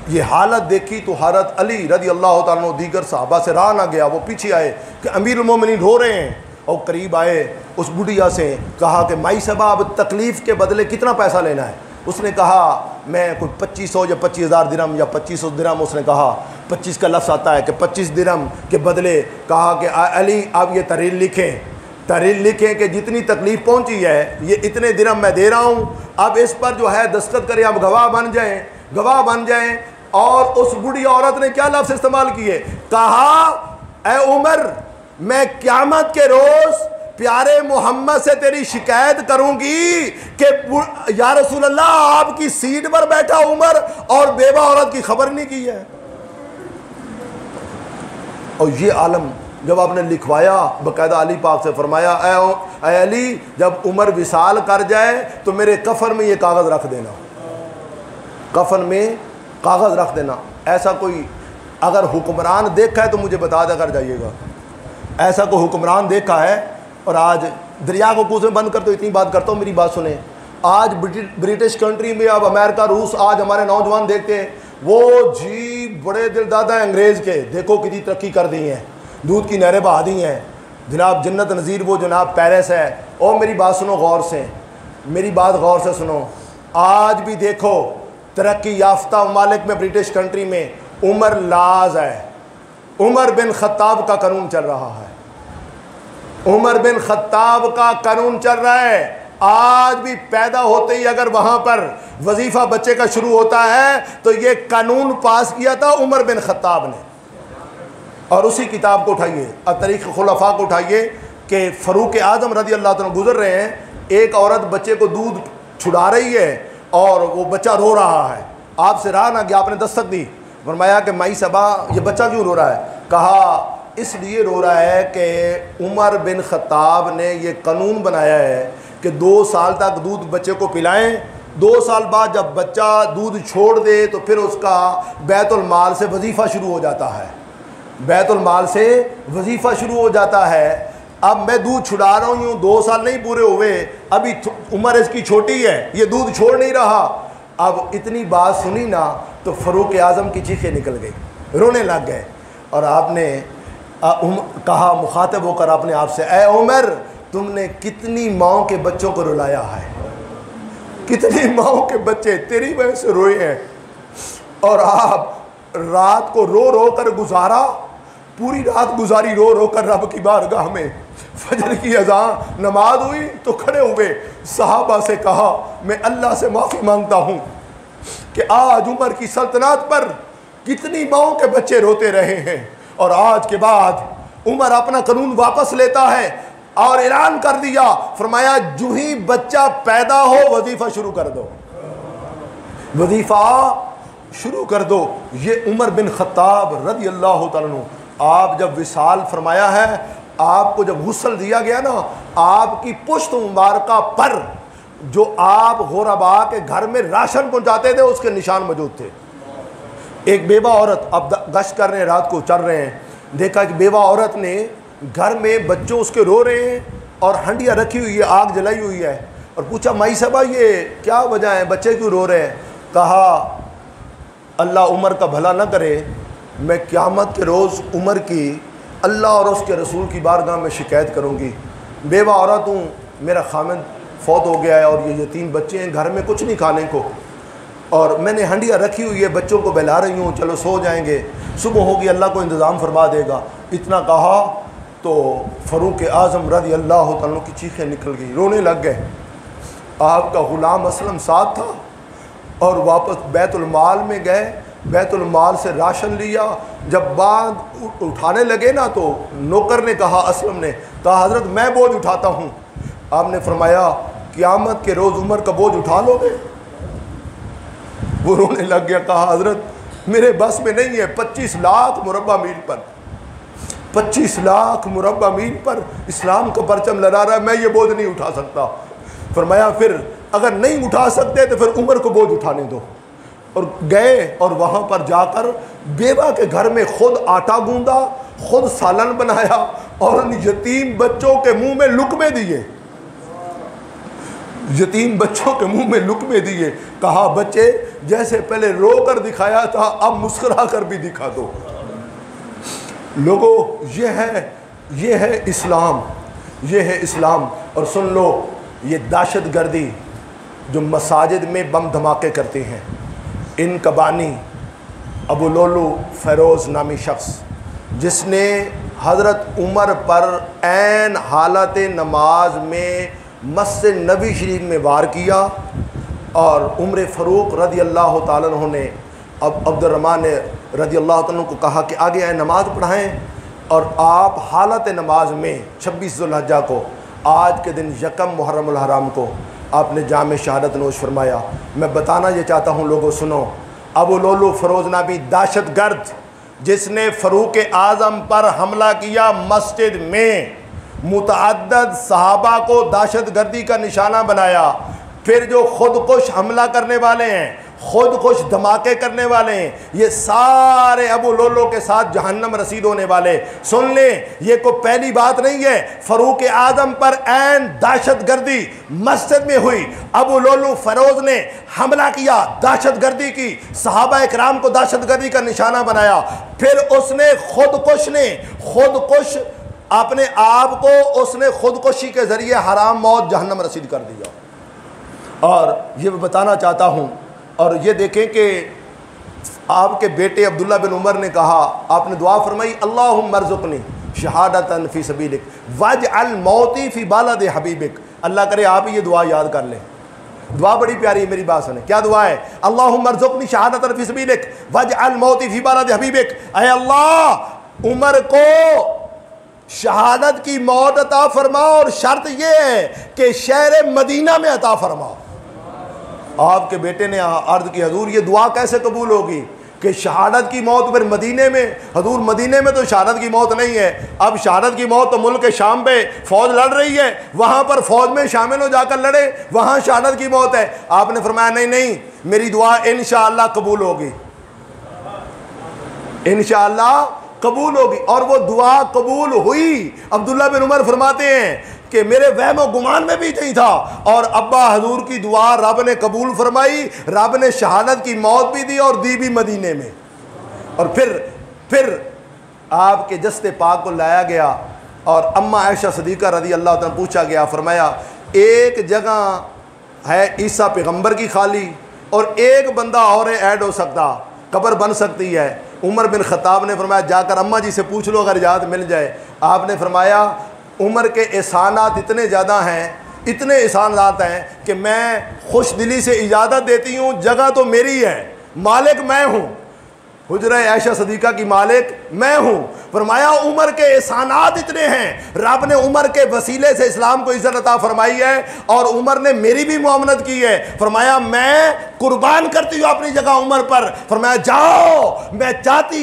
یہ حالت دیکھی تو حضرت علی رضی اللہ تعالیٰ عنہ دیگر صحابہ سے رہا نہ گیا. وہ پیچھے آئے کہ امیر المومنین رو رہے ہیں, اور قریب آئے, اس بڑھیا سے کہا کہ مائی صاحبہ اب تکلیف کے بدلے کتنا پیسہ لینا ہے. اس نے کہا میں کوئی 2500 یا 25,000 درہم یا 2500 درہم. اس نے کہا 25 کا لفظ آتا ہے کہ 25 درہم کے بدلے. کہا کہ علی آپ یہ تحریر لکھیں کہ جتنی تکلیف پہنچی ہے یہ اتنے درہم میں دے رہا ہوں, اب اس پر جو ہے دستخط کریں, اب گواہ بن جائیں. اور اس بوڑھی عورت نے کیا لفظ استعمال کیے, کہا اے عمر میں قیامت کے روز پیارے محمد سے تیری شکایت کروں گی کہ یا رسول اللہ آپ کی سیٹ پر بیٹھا عمر اور بیوہ عورت کی خبر نہیں کی ہے. اور یہ عالم جب آپ نے لکھوایا باقاعدہ علی پاک سے فرمایا اے علی جب عمر وصال کر جائے تو میرے کفن میں یہ کاغذ رکھ دینا, کفن میں کاغذ رکھ دینا. ایسا کوئی اگر حکمران دیکھا ہے تو مجھے بتا دیا کر جائیے گا. ایسا کوئی حکمران دیکھا ہے. اور آج دریا کو کوزے بند کر تو اتنی بات کرتا ہوں, میری بات سنیں. آج برٹش کنٹری میں اب امریکہ روس, آج ہمارے نوجوان دیکھتے ہیں وہ جی بڑے دل دادا ہیں انگریز کے, دیکھو کتنی ترقی کر دی ہیں, دودھ کی نہریں بہا دی ہیں. جناب جنت نظیر وہ جناب پیرس ہے. اور میری بات سنو غور سے, میری بات غور سے سنو. آج بھی دیکھو ترقی یافتہ ممالک میں برٹش کنٹری میں عمر لاز ہے. عمر بن خطاب کا قانون چل رہا ہے, عمر بن خطاب کا قانون چل رہا ہے. آج بھی پیدا ہوتے ہی اگر وہاں پر وظیفہ بچے کا شروع ہوتا ہے تو یہ قانون پاس کیا تھا عمر بن خطاب نے. اور اسی کتاب کو اٹھائیے, تاریخ خلفاء کو اٹھائیے کہ فاروق اعظم رضی اللہ تعالیٰ گزر رہے ہیں, ایک عورت بچے کو دودھ چھڑا رہی ہے اور وہ بچہ رو رہا ہے. آپ سے رہا نہ گیا, آپ نے دستک دی, فرمایا کہ مائی صاحبہ یہ بچہ کیوں رو رہا ہے. کہا اس لیے رو رہا ہے کہ عمر بن خطاب نے یہ قانون بنایا ہے کہ 2 سال تک دودھ بچے کو پلائیں, 2 سال بعد جب بچہ دودھ چھوڑ دے تو پھر اس کا بیت المال سے وظیفہ شروع ہو جاتا ہے, بیت المال سے وظیفہ شروع ہو جاتا ہے. اب میں دودھ چھڑا رہا ہوں, 2 سال نہیں پورے ہوئے, ابھی عمر اس کی چھوٹی ہے, یہ دودھ چھوڑ نہیں رہا. اب اتنی بات سنی نا تو فاروق اعظم کی چیخیں نکل گئی, رونے لگ گئے. اور آپ نے کہا مخاطب ہو کر اپنے آپ سے, اے عمر تم نے کتنی ماؤں کے بچوں کو رلایا ہے, کتنی ماؤں کے بچے تیری وجہ سے روئے ہیں. اور آپ رات کو رو رو کر گزارا, پوری رات گزاری رو رو کر رب کی بارگاہ میں. فجر کی اذان نماز ہوئی تو کھڑے ہوئے, صحابہ سے کہا میں اللہ سے معافی مانگتا ہوں کہ آج عمر کی سلطنت پر کتنی ماؤں کے بچے روتے رہے ہیں, اور آج کے بعد عمر اپنا قانون واپس لیتا ہے اور اعلان کر دیا, فرمایا جو ہی بچہ پیدا ہو وظیفہ شروع کر دو, وظیفہ شروع کر دو. یہ عمر بن خطاب رضی اللہ تعالیٰ عنہ, آپ جب وصال فرمایا ہے, آپ کو جب غسل دیا گیا نا, آپ کی پشت مبارکہ پر جو آپ غربا کے گھر میں راشن پہنچاتے تھے اس کے نشان موجود تھے. ایک بیوہ عورت, اب گشت کر رہے ہیں, رات کو چل رہے ہیں, دیکھا کہ بیوہ عورت نے گھر میں بچوں اس کے رو رہے ہیں اور ہنڈیاں رکھی ہوئی ہے, آگ جلائی ہوئی ہے, اور پوچھا مائی صاحبہ یہ کیا وجہ ہے, بچے کیوں رو رہے ہیں. کہا اللہ عمر کا بھلا نہ کرے, میں قیامت کے روز عمر کی اللہ اور اس کے رسول کی بارگاہ میں شکایت کروں گی. بیوہ عورت ہوں, میرا خامد فوت ہو گیا ہے اور یہ یتیم بچے ہیں, گھر میں کچھ نہیں کھانے کو, اور میں نے ہنڈیاں رکھی ہوئی ہے, بچوں کو بہلا رہی ہوں, چلو سو جائیں گے, صبح ہوگی اللہ کو انتظام فرما دے گا. اتنا کہا تو فاروق اعظم رضی اللہ تعالیٰ کی چیخیں نکل گئی, رونے لگ گئے. آپ کا غلام اسلم ساتھ تھا اور واپس بیت المال میں گئے, بیت المال سے راشن لیا. جب باندھ اٹھانے لگے نا تو نوکر نے کہا, اسلم نے کہا حضرت میں بوجھ اٹھاتا ہوں. آپ نے فرمایا قیامت کے روز عمر کا بوجھ اٹھا لو گے؟ وہ رونے لگ گیا, کہا حضرت میرے بس میں نہیں ہے, 25 لاکھ مربع میل پر 25 لاکھ مربع میل پر اسلام کا پرچم لہرا رہا ہے, میں یہ بوجھ نہیں اٹھا سکتا. فرمایا پھر اگر نہیں اٹھا سکتے تو پھر عمر کو بوجھ اٹھانے دو. اور گئے اور وہاں پر جا کر بیوہ کے گھر میں خود آٹا گوندا, خود سالن بنایا اور ان یتیم بچوں کے منہ میں لقمے دیے, یتیم بچوں کے منہ میں لقمے دیے. کہا بچے جیسے پہلے رو کر دکھایا تھا اب مسکرا کر بھی دکھا دو. لوگوں یہ ہے اسلام, یہ ہے اسلام. اور سن لو, یہ دہشت گردی جو مساجد میں بم دھماکے کرتے ہیں, ان کا بانی ابو لولو فیروز نامی شخص, جس نے حضرت عمر پر عین حالت نماز میں مسجد نبی شریف میں وار کیا, اور عمر فاروق رضی اللہ تعالیٰ عنہ نے اب عبد الرحمن رضی اللہ تعالیٰ عنہ کو کہا کہ آگے آئے نماز پڑھائیں. اور آپ حالت نماز میں 26 ذوالحجہ کو, آج کے دن 1 محرم الحرام کو آپ نے جام شہادت نوش فرمایا. میں بتانا یہ چاہتا ہوں لوگوں سنو, ابو لولو فیروز نامی دہشت گرد جس نے فاروق اعظم پر حملہ کیا, مسجد میں متعدد صحابہ کو دہشت گردی کا نشانہ بنایا, پھر جو خودکش حملہ کرنے والے ہیں, خودکش دھماکے کرنے والے ہیں, یہ سارے ابو لولو کے ساتھ جہنم رسید ہونے والے. سن لیں, یہ کوئی پہلی بات نہیں ہے. فاروق اعظم پر عین دہشت گردی مسجد میں ہوئی, ابو لولو فیروز نے حملہ کیا, دہشت گردی کی, صحابہ اکرام کو دہشت گردی کا نشانہ بنایا, پھر اس نے خودکش اپنے آپ کو اس نے خودکشی کے ذریعے حرام موت جہنم رسید کر دیا. اور یہ میں بتانا چاہتا ہوں, اور یہ دیکھیں کہ آپ کے بیٹے عبداللہ بن عمر نے کہا, آپ نے دعا فرمائی اللہم ارزقنی شہادتاً فی سبیلک واجعل موتی فی بالد حبیبک. اللہ کرے آپ یہ دعا یاد کر لیں, دعا بڑی پیاری ہے, میری بات سنیں. کیا دعا ہے؟ اللہم ارزقنی شہادتاً فی سبیلک واجعل موتی فی بالد حبیبک. اے اللہ عمر کو شہادت کی موت عطا فرما, اور شرط یہ ہے کہ شہر مدینہ میں عطا فرما. آپ کے بیٹے نے عرض کی حضور یہ دعا کیسے قبول ہوگی کہ شہادت کی موت پھر مدینے میں؟ حضور مدینے میں تو شہادت کی موت نہیں ہے, اب شہادت کی موت تو ملک شام پہ فوج لڑ رہی ہے, وہاں پر فوج میں شامل ہو جا کر لڑے, وہاں شہادت کی موت ہے. آپ نے فرمایا نہیں, میری دعا انشاءاللہ قبول ہوگی, انشاءاللہ قبول ہوگی. اور وہ دعا قبول ہوئی. عبداللہ بن عمر فرماتے ہیں کہ میرے وہم و گمان میں بھی نہیں تھا, اور ابا حضور کی دعا رب نے قبول فرمائی, رب نے شہادت کی موت بھی دی اور دی بھی مدینے میں. اور پھر آپ کے جسد پاک کو لایا گیا اور اماں عائشہ صدیقہ رضی اللہ عنہ پوچھا گیا, فرمایا ایک جگہ ہے عیسیٰ پیغمبر کی خالی اور ایک بندہ اور ایڈ ہو سکتا, قبر بن سکتی ہے. عمر بن خطاب نے فرمایا جا کر اماں جی سے پوچھ لو اگر اجازت مل جائے. آپ نے فرمایا عمر کے احسانات اتنے زیادہ ہیں, اتنے احسانات ہیں کہ میں خوش دلی سے اجازت دیتی ہوں, جگہ تو میری ہے, مالک میں ہوں, حجرہ عائشہ صدیقہ کی مالک میں ہوں. فرمایا عمر کے احسانات اتنے ہیں, رب نے عمر کے وسیلے سے اسلام کو عزت عطا فرمائی ہے, اور عمر نے میری بھی معاملت کی ہے. فرمایا میں قربان کرتی ہوں اپنی جگہ عمر پر. فرمایا جاؤ, میں جاتی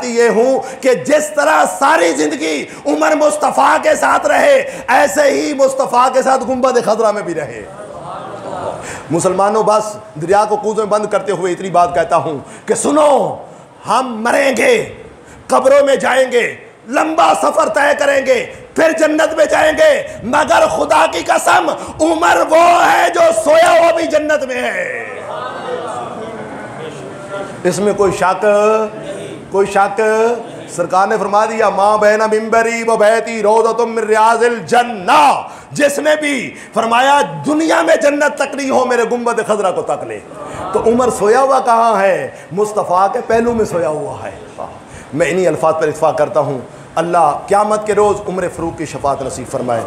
یہ ہوں کہ جس طرح ساری زندگی عمر مصطفیٰ کے ساتھ رہے, ایسے ہی مصطفیٰ کے ساتھ گنبد خضرا میں بھی رہے. مسلمانوں بس دریا کو کوزوں میں بند کرتے ہوئے اتنی بات کہتا ہوں کہ سنو, ہم مریں گے, قبروں میں جائیں گے, لمبا سفر طے کریں گے, پھر جنت میں جائیں گے, مگر خدا کی قسم عمر وہ ہے جو سویا ہوا بھی جنت میں ہے. اس میں کوئی شک سرکار نے فرما دیا ماں بین ممبری و بیتی روضۃ من ریاض الجنہ، جس نے بھی فرمایا دنیا میں جنت تک نہیں ہو میرے گنبد خضرا کو تک لے۔ تو عمر سویا ہوا کہاں ہے؟ مصطفیٰ کے پہلو میں سویا ہوا ہے۔ میں انہی الفاظ پر اتفاق کرتا ہوں۔ اللہ قیامت کے روز عمر فاروق کی شفاعت نصیب فرمائے۔